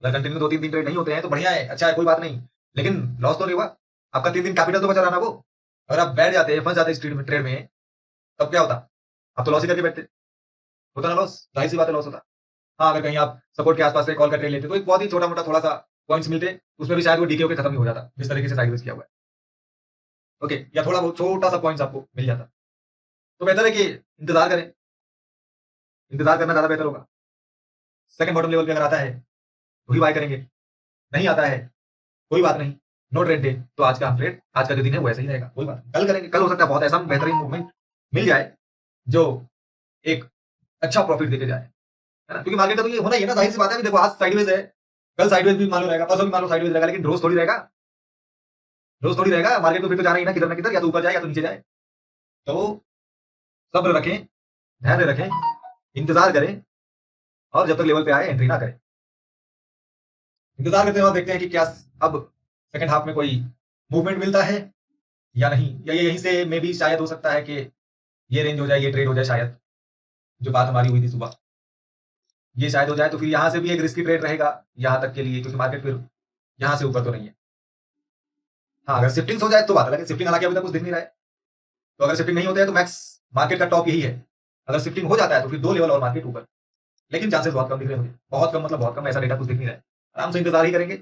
[SPEAKER 1] अगर कंटिन्यू 2-3 दिन ट्रेड नहीं होते हैं तो बढ़िया है, अच्छा है, कोई बात नहीं। लेकिन लॉस तो नहीं हुआ, आपका 3 दिन कैपिटल तो बचा रहा ना वो। अगर आप बैठ जाते, फंस जाते इस ट्रेड में, तब क्या होता? आप तो लॉस ही करके बैठते। होता ना लॉस, जाहिर सी बात है लॉस होता। हाँ, अगर कहीं आप सपोर्ट के आसपास से कॉल का ट्रेड लेते तो एक बहुत ही छोटा मोटा थोड़ा सा पॉइंट्स मिलते, उसमें भी शायद वो डीके होकर खत्म ही हो जाता, जिस तरीके से साइडवेज किया हुआ है। ओके, या थोड़ा बहुत छोटा सा पॉइंट्स आपको मिल जाता। तो बेहतर है कि इंतजार करें, इंतजार करना ज्यादा बेहतर होगा। सेकंड बॉटम लेवल पे अगर आता है तो ही बाय करेंगे, नहीं आता है कोई बात नहीं, नो ट्रेड डे। तो आज का हम ट्रेड, आज का जो दिन है वो ऐसा ही रहेगा, कोई बात नहीं, कल करेंगे। कल हो सकता है बहुत ऐसा बेहतरीन मूवमेंट मिल जाए जो एक अच्छा प्रॉफिट देके जाए, है ना, क्योंकि मार्केट का तो ये होना ही है ना, जाहिर सी बात है। अभी देखो, आज साइडवेज है, कल साइडवेज भी मान लो रहेगा, परसों भी मान लो साइडवेज रहेगा, लेकिन रोज थोड़ी रहेगा, रोज थोड़ी रहेगा। मार्केट तो फिर तो जाना ही ना, किधर ना किधर, या तो ऊपर जाए या तो नीचे जाए। तो सब्र रखें, धैर्य रखें, इंतजार करें, और जब तक लेवल पे आए एंट्री ना करें। इंतजार करते हैं और देखते हैं कि क्या अब सेकंड हाफ में कोई मूवमेंट मिलता है या नहीं, या ये यहीं से मे भी शायद हो सकता है कि ये रेंज हो जाए, ये ट्रेड हो जाए, शायद जो बात हमारी हुई थी सुबह, ये शायद हो जाए। तो फिर यहाँ से भी एक रिस्की ट्रेड रहेगा यहाँ तक के लिए, क्योंकि मार्केट फिर यहाँ से ऊपर तो नहीं है। हाँ, अगर शिफ्टिंग हो जाए तो बात अलग है, शिफ्टिंग हालांकि अभी तक कुछ दिख नहीं रहा है। तो अगर शिफ्टिंग नहीं होता है तो मैक्स मार्केट का टॉप यही है। अगर शिफ्टिंग हो जाता है तो फिर 2 लेवल और मार्केट ऊपर, लेकिन चांसेस बहुत कम दिख रहे हैं मुझे, बहुत कम, मतलब बहुत कम, ऐसा डेटा कुछ दिख नहीं रहा है। आराम से इंतजार ही करेंगे,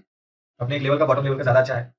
[SPEAKER 1] अपने एक लेवल का, बॉटम लेवल का ज्यादा अच्छा है।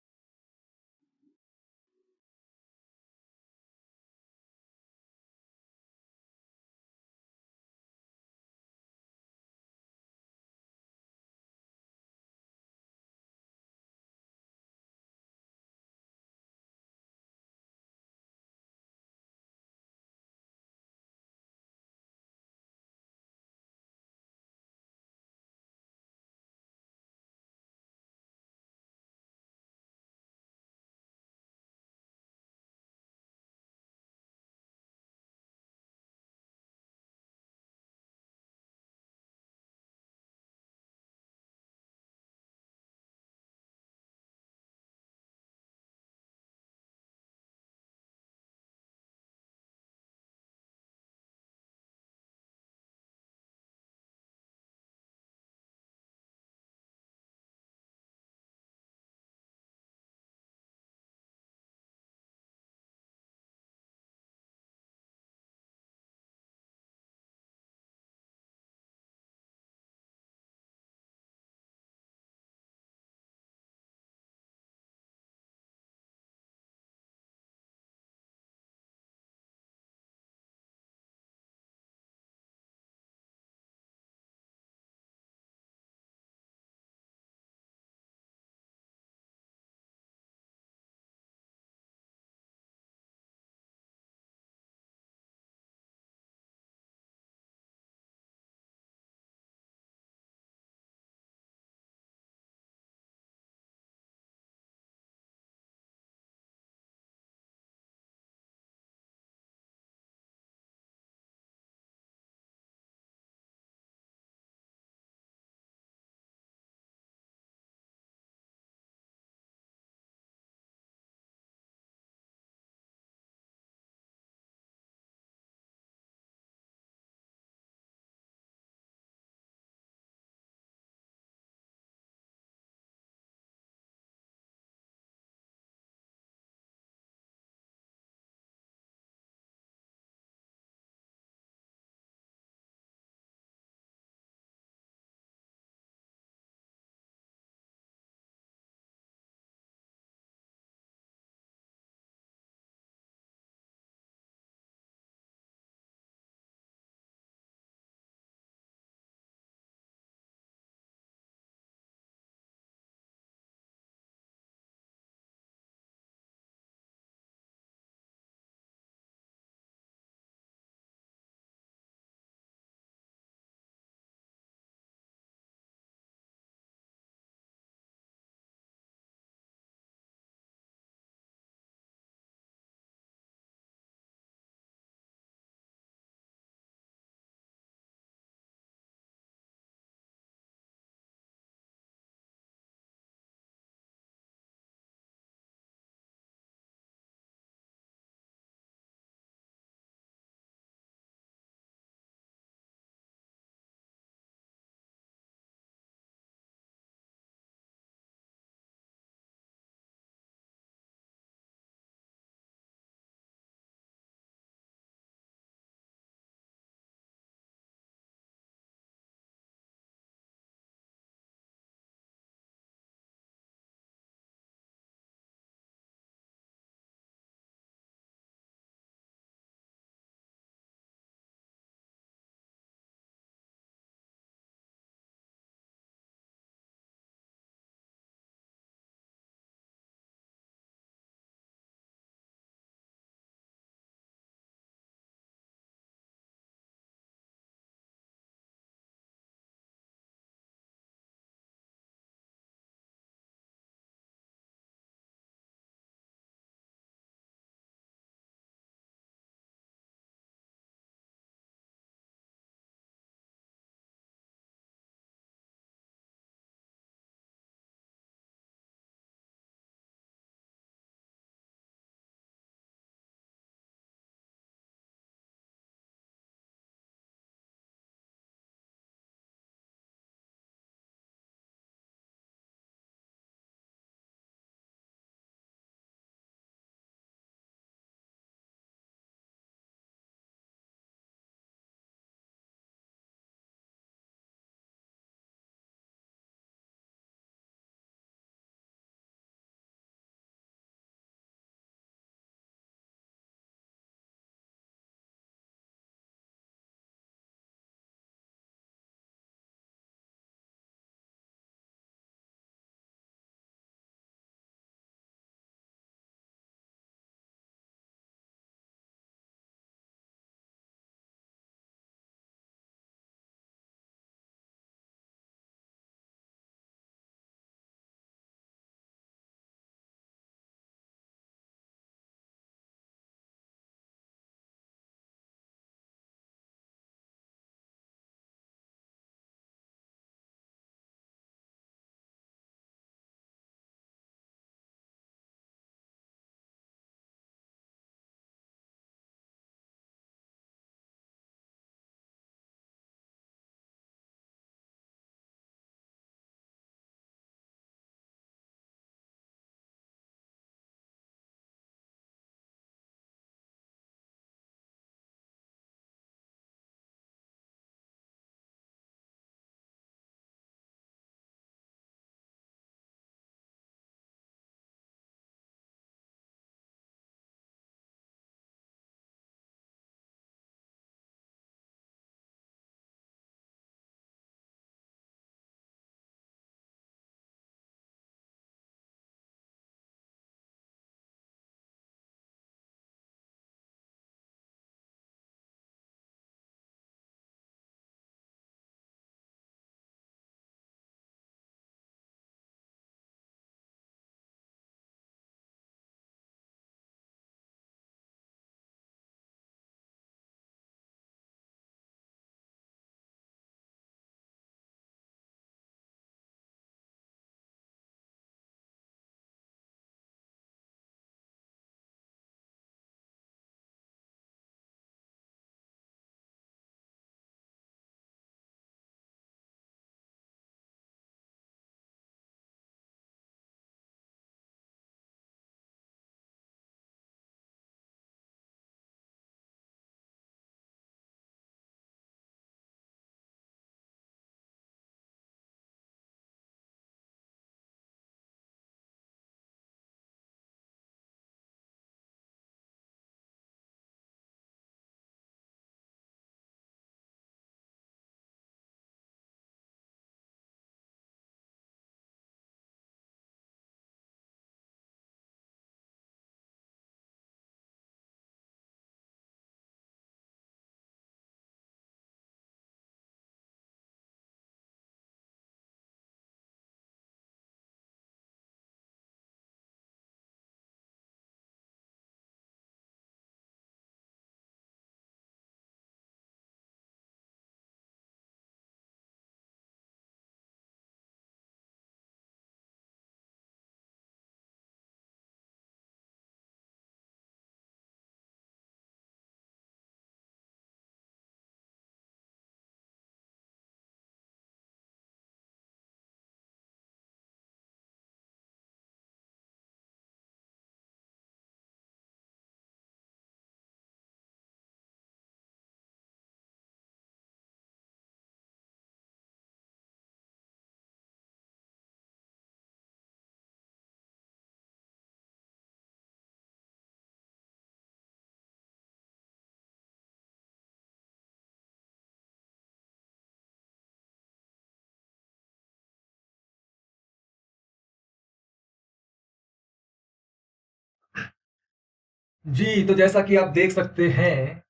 [SPEAKER 1] जी, तो जैसा कि आप देख सकते हैं,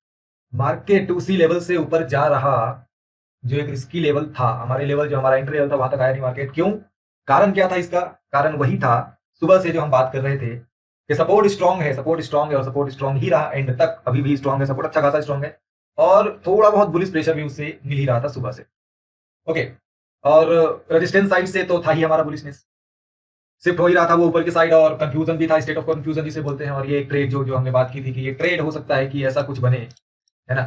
[SPEAKER 1] मार्केट उसी लेवल से ऊपर जा रहा, जो एक रिस्की लेवल था। हमारे लेवल जो हमारा एंट्री लेवल था, वहां तक आया नहीं मार्केट। क्यों? कारण क्या था इसका? कारण वही था, सुबह से जो हम बात कर रहे थे कि सपोर्ट स्ट्रांग है, सपोर्ट स्ट्रांग है और सपोर्ट स्ट्रांग ही रहा एंड तक। अभी भी स्ट्रांग है, सपोर्ट अच्छा खासा स्ट्रांग है और थोड़ा बहुत बुलिश प्रेशर भी उससे मिल ही रहा था सुबह से। ओके। और रेजिस्टेंस साइड से तो था ही हमारा बुलिशनेस, शिफ्ट हो ही रहा था वो ऊपर की साइड, और कंफ्यूजन भी था, स्टेट ऑफ कंफ्यूजन जिसे बोलते हैं। और ये ट्रेड जो जो हमने बात की थी कि ये ट्रेड हो सकता है कि ऐसा कुछ बने, है ना।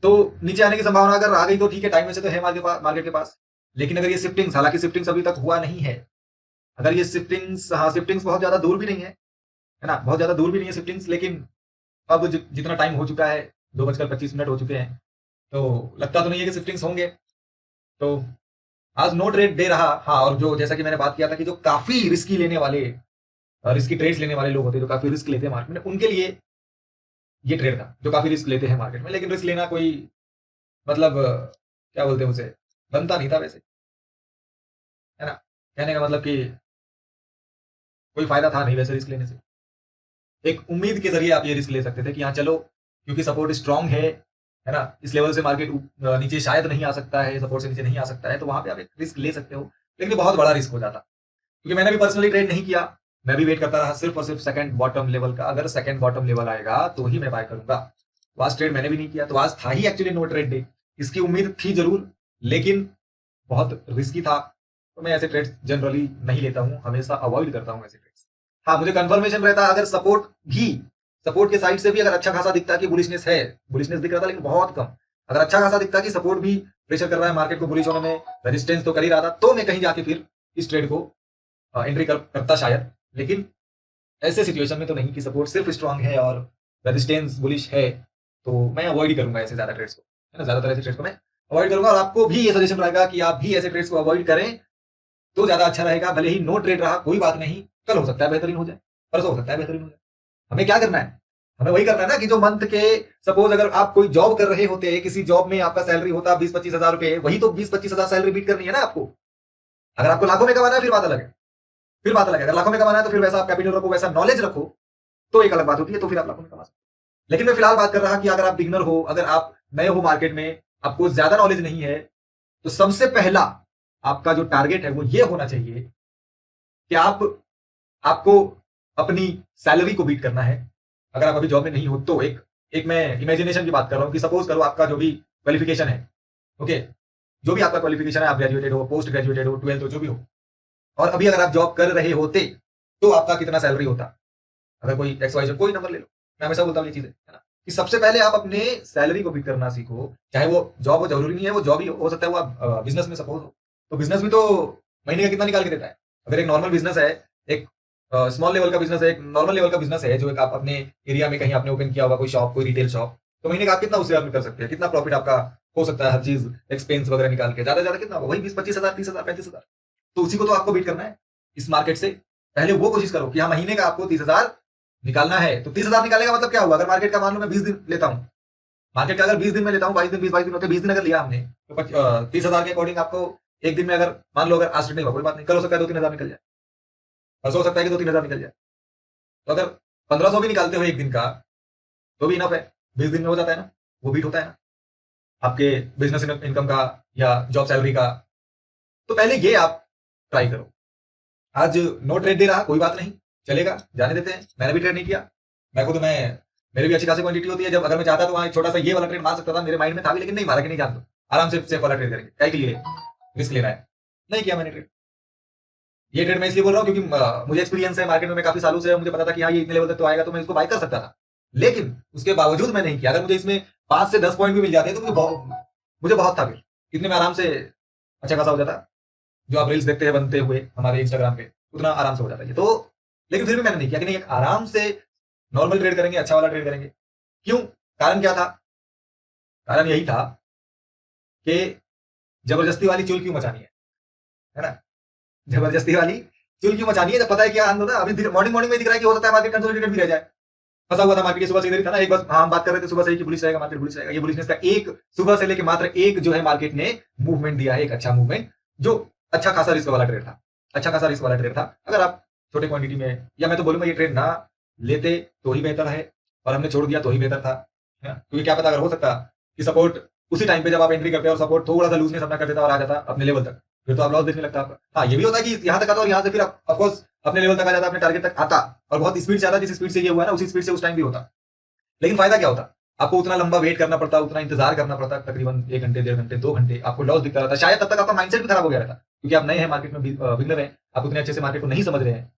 [SPEAKER 1] तो नीचे आने की संभावना अगर आ गई तो ठीक है, टाइम वैसे तो है मार्केट के पास। लेकिन अगर ये शिफ्टिंग्स, हालांकि शिफ्टिंग्स अभी तक हुआ नहीं है, अगर ये शिफ्टिंग्स, हाँ शिफ्टिंग्स बहुत ज्यादा दूर भी नहीं है ना, बहुत ज्यादा दूर भी नहीं है शिफ्टिंग्स, लेकिन अब जितना टाइम हो चुका है, 2:25 हो चुके हैं, तो लगता तो नहीं है कि शिफ्टिंग्स होंगे। तो आज नो ट्रेड दे रहा। हाँ, और जो जैसा कि मैंने बात किया था कि जो काफी रिस्की लेने वाले, रिस्की ट्रेड्स लेने वाले लोग होते हैं, जो काफी रिस्क लेते हैं मार्केट में, उनके लिए ये ट्रेड था। जो काफी रिस्क लेते हैं मार्केट में, लेकिन रिस्क लेना कोई मतलब क्या बोलते हैं उसे, बनता नहीं था वैसे, है ना। कहने का मतलब कि कोई फायदा था नहीं वैसे रिस्क लेने से। एक उम्मीद के जरिए आप ये रिस्क ले सकते थे कि हाँ चलो, क्योंकि सपोर्ट स्ट्रांग है ना, इस लेवल से मार्केट नीचे शायद नहीं आ सकता है, सपोर्ट से नीचे नहीं आ सकता है, तो वहां पे आप एक रिस्क ले सकते हो। लेकिन ये बहुत बड़ा रिस्क हो जाता, क्योंकि मैंने भी पर्सनली ट्रेड नहीं किया। मैं भी वेट करता रहा सिर्फ और सिर्फ सेकंड बॉटम लेवल का। अगर सेकंड बॉटम लेवल आएगा तो ही मैं बाय करूंगा। तो आज ट्रेड मैंने भी नहीं किया। तो आज था ही एक्चुअली नो ट्रेड डे। इसकी उम्मीद थी जरूर, लेकिन बहुत रिस्की था। तो मैं ऐसे ट्रेड्स जनरली नहीं लेता हूं, हमेशा अवॉइड करता हूं ऐसे ट्रेड्स। हाँ, मुझे कंफर्मेशन रहता अगर सपोर्ट भी, सपोर्ट के साइड से भी अगर अच्छा खासा दिखता कि बुलिशनेस है, बुलिशनेस दिख रहा था लेकिन बहुत कम, अगर अच्छा खासा दिखता कि सपोर्ट भी प्रेशर कर रहा है मार्केट को बुलिश होने में, रेजिस्टेंस तो कर ही रहा था, तो मैं कहीं जाके फिर इस ट्रेड को एंट्री करता शायद। लेकिन ऐसे सिचुएशन में तो नहीं कि सपोर्ट सिर्फ स्ट्रांग है और रेजिस्टेंस बुलिश है, तो मैं अवॉइड ही करूंगा ऐसे ज्यादा ट्रेड्स को, है ना। ज्यादातर ऐसे ट्रेड्स को मैं अवॉइड करूंगा, और आपको भी ये सजेशन रहेगा कि आप भी ऐसे ट्रेड्स को अवॉइड करें तो ज्यादा अच्छा रहेगा। भले ही नो ट्रेड रहा कोई बात नहीं, कल हो सकता है बेहतरीन हो जाए, परसों हो सकता है बेहतरीन हो जाए। हमें क्या करना है? हमें वही करना है ना कि जो मंथ के, सपोज अगर आप कोई जॉब कर रहे होते, किसी जॉब में आपका सैलरी होता 20-25 हजार रुपए, वही तो 20-25 हजार सैलरी बीट करनी है ना आपको। अगर आपको लाखों में कमाना है फिर बात अलग है, फिर बात अलग है। अगर लाखों में कमाना है तो फिर वैसा आप कैपिटल रखो, वैसा नॉलेज रखो, तो एक अलग बात होती है, तो फिर आप लाखों में कमा सकते हो। लेकिन मैं फिलहाल बात कर रहा कि अगर आप बिगनर हो, अगर आप नए हो मार्केट में, आपको ज्यादा नॉलेज नहीं है, तो सबसे पहला आपका जो टारगेट है वो ये होना चाहिए कि आपको अपनी सैलरी को बीट करना है। अगर आप अभी जॉब में नहीं हो तो एक एक मैं इमेजिनेशन की बात कर रहा हूं कि सपोज करो आपका जो भी क्वालिफिकेशन है, ओके, जो भी आपका क्वालिफिकेशन है, आप ग्रेजुएटेड हो, पोस्ट ग्रेजुएटेड हो, 12th हो, जो भी हो, और अभी अगर आप जॉब कर रहे होते तो आपका कितना सैलरी होता। अगर कोई एक्स वाई जेड कोई नंबर ले लो, मैं हमेशा बोलता हूँ ये चीजें, है ना, कि सबसे पहले आप अपने सैलरी को बीट करना सीखो। चाहे वो जॉब हो, जरूरी नहीं है वो जॉब ही हो सकता है वो आप बिजनेस में सपोज हो, तो बिजनेस भी तो महीने का कितना निकाल के देता है। अगर एक नॉर्मल बिजनेस है, एक स्मॉल लेवल का बिजनेस है, एक नॉर्मल लेवल का बिजनेस है, जो एक आप अपने एरिया में कहीं आपने ओपन किया होगा, कोई शॉप, कोई रिटेल शॉप, तो महीने का आप कितना उससे अर्न कर सकते हैं, कितना प्रॉफिट आपका हो सकता है, हर चीज एक्सपेंस वगैरह निकाल के ज्यादा से ज्यादा कितना होगा, वही 20-25 हजार, 30 हजार, 35 हजार। तो उसी को तो आपको बीट करना है इस मार्केट से। पहले वो कोशिश करो कि हाँ, महीने का आपको 30 हजार निकालना है। तो 30 हजार निकालने का मतलब क्या हुआ? अगर मार्केट का मान लो मैं 20 दिन लेता हूँ, मार्केट का अगर 20 दिन में लेता हूँ, 22 दिन, 20-22 दिन होते हैं, 20 दिन अगर लिया हमने, तो 30 हजार के अकॉर्डिंग आपको एक दिन में, अगर मान लो अगर आज नहीं हुआ कोई बात नहीं, कल हो सकता है 2-3 हजार निकल जाए, परसों हो सकता है कि 2-3 हजार निकल जाए। तो अगर 1500 भी निकालते हो एक दिन का, तो भी इनफ है, 20 दिन में हो जाता है ना, वो बीट होता है ना आपके बिजनेस इनकम का या जॉब सैलरी का। तो पहले ये आप ट्राई करो। आज नो ट्रेड दे रहा कोई बात नहीं, चलेगा, जाने देते हैं। मैंने भी ट्रेड नहीं किया, मैं को तो मैं, मेरी भी अच्छी खासी क्वांटिटी होती है। जब अगर मैं चाहता तो वहां एक छोटा सा ये वाला ट्रेड मार सकता था, मेरे माइंड में था भी, लेकिन नहीं मारा कि नहीं, जान दो, आराम से सेफ वाला ट्रेड करेंगे, क्या के लिए रिस्क लेना है, नहीं किया मैंने ट्रेड। ये ट्रेड मैं इसलिए बोल रहा हूँ क्योंकि मुझे एक्सपीरियंस है मार्केट में, मैं काफी सालों से, मुझे पता था कि हाँ ये इतने लेवल तक तो आएगा, तो मैं इसको बाय कर सकता था। लेकिन उसके बावजूद मैं नहीं किया। अगर मुझे इसमें 5 से 10 पॉइंट भी मिल जाते तो मुझे बहुत था, फिर इतने में आराम से अच्छा खासा हो जाता। जो आप रील्स देखते हैं बनते हुए हमारे इंस्टाग्राम पे, उतना आराम से हो जाता है तो। लेकिन फिर भी मैंने नहीं किया कि नहीं, एक आराम से नॉर्मल ट्रेड करेंगे, अच्छा वाला ट्रेड करेंगे। क्यों? कारण क्या था? कारण यही था कि जबरदस्ती वाली चूल क्यों मचानी है ना, जबरदस्ती वाली चूल क्यों मचानी है, जब पता है क्या आंदोलन अभी मॉर्निंग मॉर्निंग में दिख रहा है कि हो सकता है मार्केट कंसोलिडेटेड भी रह जाए। फंसा हुआ था मार्केट, सुबह से इधर ही था ना, एक बस हाँ, हम बात कर रहे थे सुबह से ही कि बुलिश रहेगा मार्केट, बुलिश रहेगा। ये बुलिशनेस का एक, सुबह से लेके मात्र एक जो है मार्केट ने मूवमेंट दिया है, एक अच्छा मूवमेंट, जो अच्छा खासा रिस्क वाला ट्रेड था, अच्छा खासा रिस्क वाला ट्रेड था। अगर आप छोटे क्वांटिटी में, या मैं तो बोलूंगा ये ट्रेड ना लेते तो ही बेहतर है।
[SPEAKER 2] और हमने छोड़ दिया तो ही बेहतर था, है ना? क्योंकि क्या पता अगर हो सकता कि सपोर्ट उसी टाइम पे जब आप एंट्री करते हैं और सपोर्ट थोड़ा सा लूजनेस अपना कर देता और आ जाता अपने लेवल तक, फिर तो आप लॉस देखने लगता आपका। हाँ, ये भी होता है कि यहाँ तक आता और यहाँ से फिर ऑफकोर्स अपने लेवल तक आ जाता, अपने टारगेट तक आता और बहुत स्पीड से आता, जिस स्पीड से ये हुआ है ना उसी स्पीड से उस टाइम भी होता। लेकिन फायदा क्या होता? आपको उतना लंबा वेट करना पड़ता, उतना इंतजार करना पड़ता, तकरीबन 1 घंटे 1.5 घंटे 2 घंटे आपको लॉस दिखता रहता, शायद तब तक आपका माइंडसेट भी खराब हो गया रहता, क्योंकि आप नए हैं मार्केट में, बिगनर हैं, आप उतने अच्छे से मार्केट को नहीं समझ रहे हैं।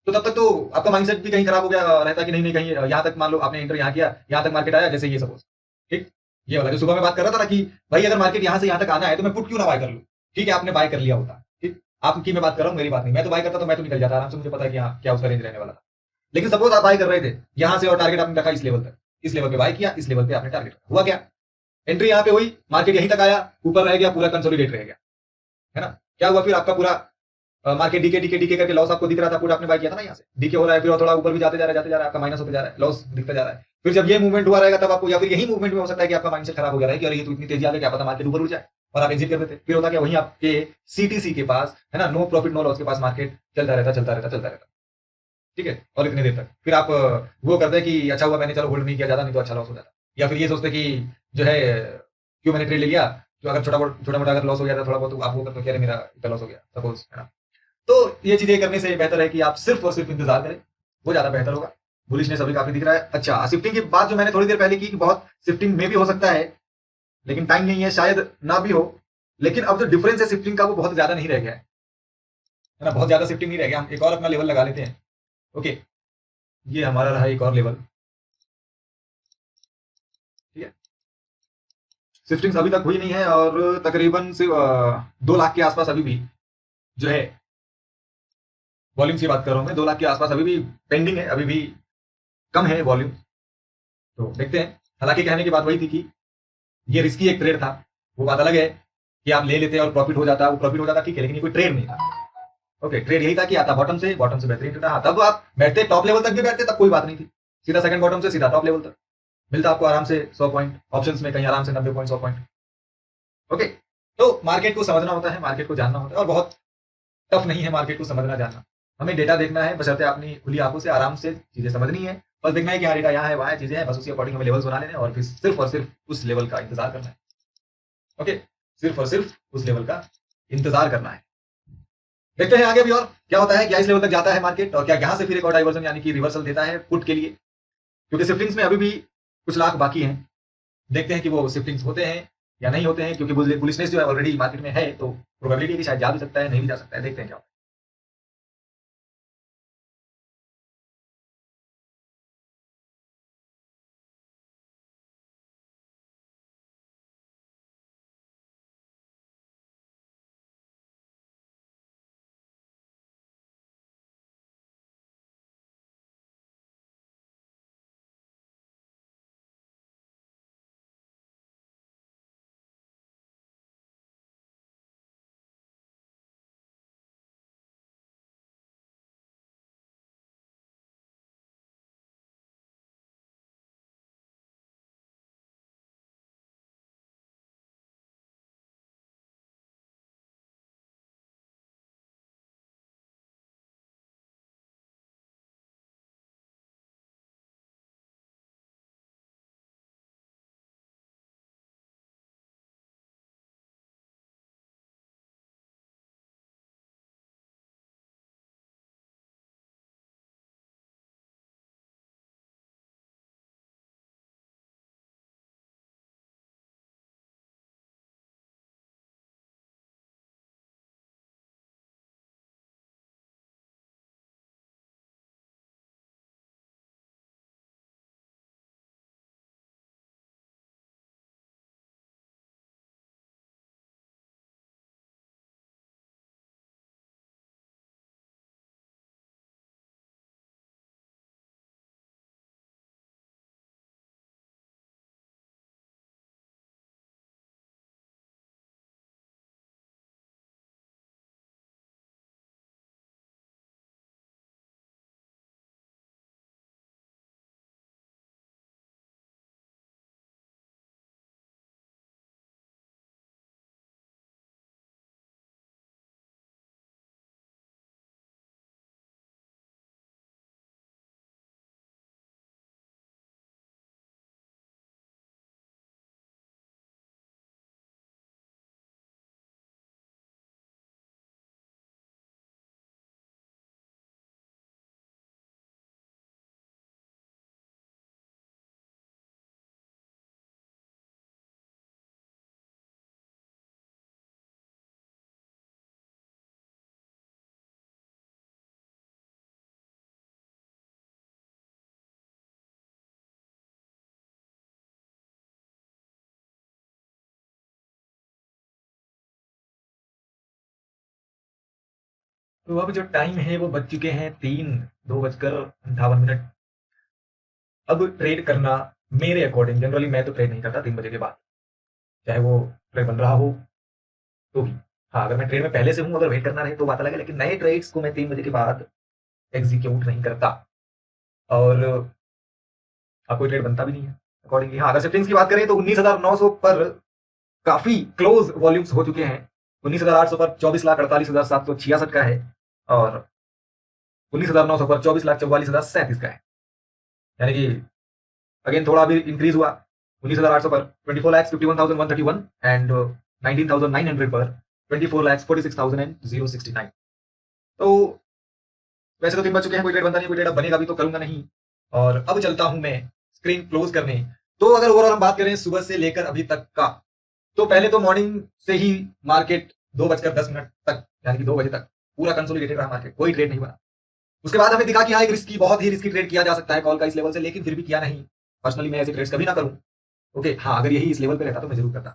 [SPEAKER 2] तो तब तक तो आपका माइंडसेट भी कहीं खराब हो गया रहता कि नहीं नहीं कहीं यहाँ तक, मान लो आपने एंटर यहाँ किया, यहाँ तक मार्केट आया, जैसे ये सपोज, ठीक, ये वाला जो सुबह में बात कर रहा था ना कि भाई अगर मार्केट यहाँ से यहाँ तक आना है तो मैं पुट क्यों ना बाय कर लूँ। ठीक है, आपने बाय कर लिया होता, ठीक, आपकी मैं बात कर रहा हूँ, मेरी बात नहीं, मैं तो बाय करता तो मैं तो निकल जाता आराम से, मुझे पता है कि हाँ क्या उसका रेंज रहने वाला था। लेकिन सपोज आप बाय कर रहे थे यहाँ से और टारगेट आपने रखा इस लेवल तक, इस लेवल पे बाय किया, इस लेवल पे आपने टारगेट रखा, हुआ क्या? एंट्री यहाँ पे हुई, मार्केट यहीं तक आया, ऊपर रह गया, पूरा कंसोलिडेट रह गया, है ना? क्या हुआ फिर? आपका पूरा मार्केट डीके डीके डीके करके लॉस आपको दिख रहा था, पूरा आपने बाय किया था ना, यहाँ से डीके हो रहा है, फिर थोड़ा ऊपर भी जाते जा रहा है, जाते जा रहा है, आपका माइनस होते जा रहा है, लॉस दिखता जा रहा है। फिर जब ये मूवमेंट हुआ रहेगा तब आपको, या फिर यही मूवमेंट में हो सकता है कि आपका माइंडसेट खराब हो गया है कि अरे ये तो इतनी तेजी आ गई, क्या पता मार्केट ऊपर उड़ जाए, और आप एग्जिट कर देते। फिर होता क्या, वहीं आपके सीटीसी के पास, है ना, नो प्रॉफिट नो लॉस के पास मार्केट चलता रहता चलता रहता चलता रहता, ठीक है, और इतनी देर तक फिर आप वो करते हैं कि अच्छा हुआ मैंने चलो होल्ड नहीं किया, ज्यादा नहीं तो अच्छा लॉस हो जाता, या फिर ये सोचते कि जो है क्यों मैंने ट्रेड ले लिया, तो अगर छोटा मोटा अगर लॉस हो गया था थोड़ा बहुत, तो आप वो करते हो कि अरे मेरा इतना लॉस हो गया सपोज, है ना? तो ये चीजें करने से बेहतर है कि आप सिर्फ और सिर्फ इंतजार करें, वो ज्यादा बेहतर होगा। बुलिशनेस अभी काफी दिख रहा है। अच्छा, शिफ्टिंग की बात जो मैंने थोड़ी देर पहले की कि बहुत शिफ्टिंग में भी हो सकता है, लेकिन टाइम नहीं है, शायद ना भी हो। लेकिन अब जो डिफरेंस है शिफ्टिंग का वो बहुत ज्यादा नहीं रह गया है ना, बहुत ज्यादा शिफ्टिंग नहीं रह गया। हम एक और अपना लेवल लगा लेते हैं। ओके, ये हमारा रहा एक और लेवल, ठीक है। शिफ्टिंग अभी तक हुई नहीं है और तकरीबन सिर्फ 2 लाख के आसपास अभी भी जो है, वॉल्यूम की बात कर रहा हूं मैं, 2 लाख के आसपास अभी भी पेंडिंग है, अभी भी कम है वॉल्यूम। तो देखते हैं। हालांकि कहने की बात वही थी कि ये रिस्की एक ट्रेड था, वो बात अलग है कि आप ले लेते और प्रॉफिट हो जाता, वो प्रॉफिट हो जाता, ठीक है, लेकिन ये कोई ट्रेड नहीं था। ओके, ट्रेड यही था कि आता बॉटम से बेहतरीन ट्रेड। हाँ, तब आप बैठते टॉप लेवल तक भी बैठते, तब कोई बात नहीं थी, सीधा सेकंड बॉटम से सीधा टॉप लेवल तक मिलता आपको आराम से 100 पॉइंट, ऑप्शंस में कहीं आराम से 90 पॉइंट 100 पॉइंट। ओके, तो मार्केट को समझना होता है, मार्केट को जानना होता है, और बहुत टफ नहीं है मार्केट को समझना जानना। हमें डेटा देखना है, बशर्ते अपनी खुली आंखों से आराम से चीजें समझनी है, बस देखना है कि हाँ डेटा यहाँ है वहाँ है, चीजें हैं, बस उसी अकॉर्डिंग हमें लेवल्स बना लेने हैं और फिर सिर्फ और सिर्फ उस लेवल का इंतजार करना है। ओके, सिर्फ और सिर्फ उस लेवल का इंतजार करना है। देखते हैं आगे भी और क्या होता है, क्या इस लेवल तक जाता है मार्केट, और क्या यहाँ से फिर एक और डाइवर्जन यानी कि रिवर्सल देता है पुट के लिए, क्योंकि शिफ्टिंग्स में अभी भी कुछ लाख बाकी हैं। देखते हैं कि वो शिफ्टिंग्स होते हैं या नहीं होते हैं, क्योंकि बुलिशनेस जो है ऑलरेडी मार्केट में है, तो प्रोबेबिलिटी की शायद जा भी सकता है, नहीं भी जा सकता है, देखते हैं क्या होता है। तो अब जो टाइम है वो बज चुके हैं 2:58 अब ट्रेड करना मेरे अकॉर्डिंग, जनरली मैं तो ट्रेड नहीं करता 3 बजे के बाद, चाहे वो ट्रेड बन रहा हो तो भी। हाँ, अगर मैं ट्रेड में पहले से हूँ, अगर वेट करना रहे तो बात अलग है, लेकिन नए ट्रेड्स को मैं 3 बजे के बाद एग्जीक्यूट नहीं करता, और अब कोई ट्रेड बनता भी नहीं है अकॉर्डिंगली। हाँ, अगर शिफ्टिंग्स की बात करें तो 19,900 पर काफी क्लोज वॉल्यूम्स हो चुके हैं। 19,800 पर 24,48,766 का है, और 19,900 पर 24,44,37 का है, यानी कि अगेन थोड़ा अभी इंक्रीज हुआ। 19,800 पर 24,51,131 एंड 19,900 पर 24,46,069। तो वैसे तो 3 बज चुके हैं, कोई ट्रेड बनता नहीं, कोई ट्रेड अब बनेगा भी तो करूंगा नहीं। और अब चलता हूं मैं स्क्रीन क्लोज करने। तो अगर ओवरऑल हम बात करें सुबह से लेकर अभी तक का, तो पहले तो मॉर्निंग से ही मार्केट 2:10 तक, यानी कि 2 बजे तक पूरा कंसोलिडेटेड रहा मार्केट, कोई ट्रेड नहीं बना। उसके बाद हमें दिखा कि हाँ, एक रिस्की, बहुत ही रिस्की ट्रेड किया जा सकता है कॉल का इस लेवल से, लेकिन फिर भी किया नहीं। पर्सनली मैं ऐसे ट्रेड्स कभी ना करूं। ओके, हाँ, अगर यही इस लेवल पे रहता तो मैं जरूर करता,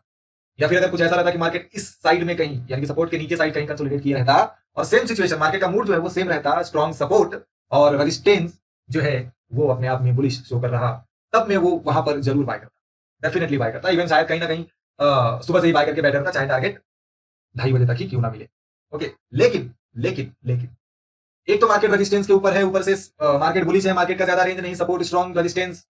[SPEAKER 2] या फिर अगर कुछ ऐसा रहता कि मार्केट इस साइड में कहीं, यानी कि सपोर्ट के नीचे साइड कहीं कंसोलिडेट किया रहता, और सेम सिचुएशन, मार्केट का मूड जो है वो सेम रहता, स्ट्रॉन्ग सपोर्ट और रेजिस्टेंस जो है वो अपने आप में बुलिश शो कर रहा, तब मैं वो वहां पर जरूर बाय करता, डेफिनेटली बाय करता। इवन शायद कहीं ना कहीं सुबह से ही बाय करके बैठा रहता, चाहे टारगेट 2:30 बजे तक ही क्यों ना मिले। ओके, लेकिन लेकिन लेकिन एक तो मार्केट रेजिस्टेंस के ऊपर है, ऊपर से मार्केट बुलिश है, मार्केट का ज्यादा रेंज नहीं, सपोर्ट स्ट्रॉन्ग, रेजिस्टेंस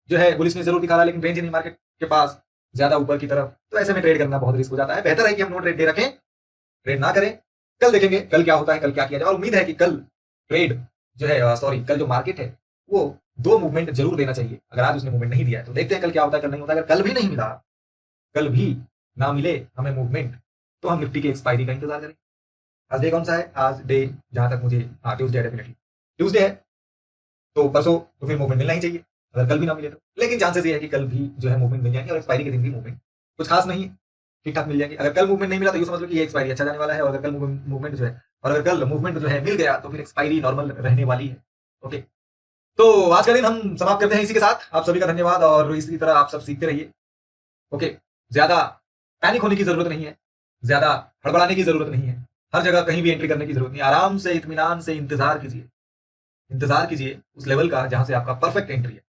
[SPEAKER 2] जो है बुलिश ने जरूर दिखा रहा है, लेकिन रेंज नहीं मार्केट के पास ज्यादा ऊपर की तरफ। तो ऐसे में ट्रेड करना बहुत रिस्क हो जाता है, बेहतर है कि हम नो ट्रेड दे रखें, ट्रेड ना करें। कल देखेंगे कल क्या होता है, कल क्या किया जाए, और उम्मीद है कि कल ट्रेड जो है, सॉरी, कल जो मार्केट है वो 2 मूवमेंट जरूर देना चाहिए। अगर आज उसने मूवमेंट नहीं दिया है तो देखते हैं कल क्या होता है, कल नहीं होता है। अगर कल भी नहीं मिला, कल भी ना मिले हमें मूवमेंट, तो हम निफ्टी की एक्सपायरी का इंतजार करें। आज डे कौन सा है, आज डे जहां तक मुझे, हाँ, ट्यूसडे है, डेफिनेटली ट्यूसडे है, तो परसों तो फिर मूवमेंट मिलना ही चाहिए अगर कल भी ना मिले तो। लेकिन चांसेस ये है कि कल भी जो है मूवमेंट मिल जाएंगे, और एक्सपायरी के दिन भी मूवमेंट कुछ खास नहीं, ठीक ठाक मिल जाएंगे। अगर कल मूवमेंट नहीं मिला तो ये समझ लो कि ये एक्सपायरी अच्छा जाने वाला है, और अगर कल मूवमेंट जो है, और अगर कल मूवमेंट जो है मिल गया तो फिर एक्सपायरी नॉर्मल रहने वाली है। ओके, तो आज का दिन हम समाप्त करते हैं इसी के साथ। आप सभी का धन्यवाद, और इसी तरह आप सब सीखते रहिए। ओके, ज्यादा पैनिक होने की जरूरत नहीं है, ज्यादा हड़बड़ाने की जरूरत नहीं है, हर जगह कहीं भी एंट्री करने की जरूरत नहीं। आराम से, इत्मीनान से इंतजार कीजिए, इंतजार कीजिए उस लेवल का जहां से आपका परफेक्ट एंट्री है,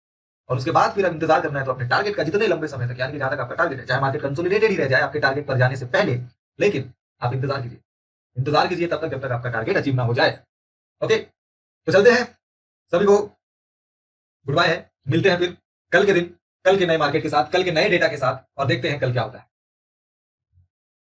[SPEAKER 2] और उसके बाद फिर अब इंतजार करना है तो अपने टारगेट का जितने लंबे समय तक, यानी कि जहां तक आपका टारगेट है, चाहे मार्केट कंसोलिडेटेड ही रह जाए आपके टारगेट पर जाने से पहले, लेकिन आप इंतजार कीजिए, इंतजार कीजिए तब तक जब तक आपका टारगेट अचीव ना हो जाए। ओके, तो चलते हैं, सभी को गुड बाय है, मिलते हैं फिर कल के दिन, कल के नए मार्केट के साथ, कल के नए डेटा के साथ, और देखते हैं कल क्या होता है।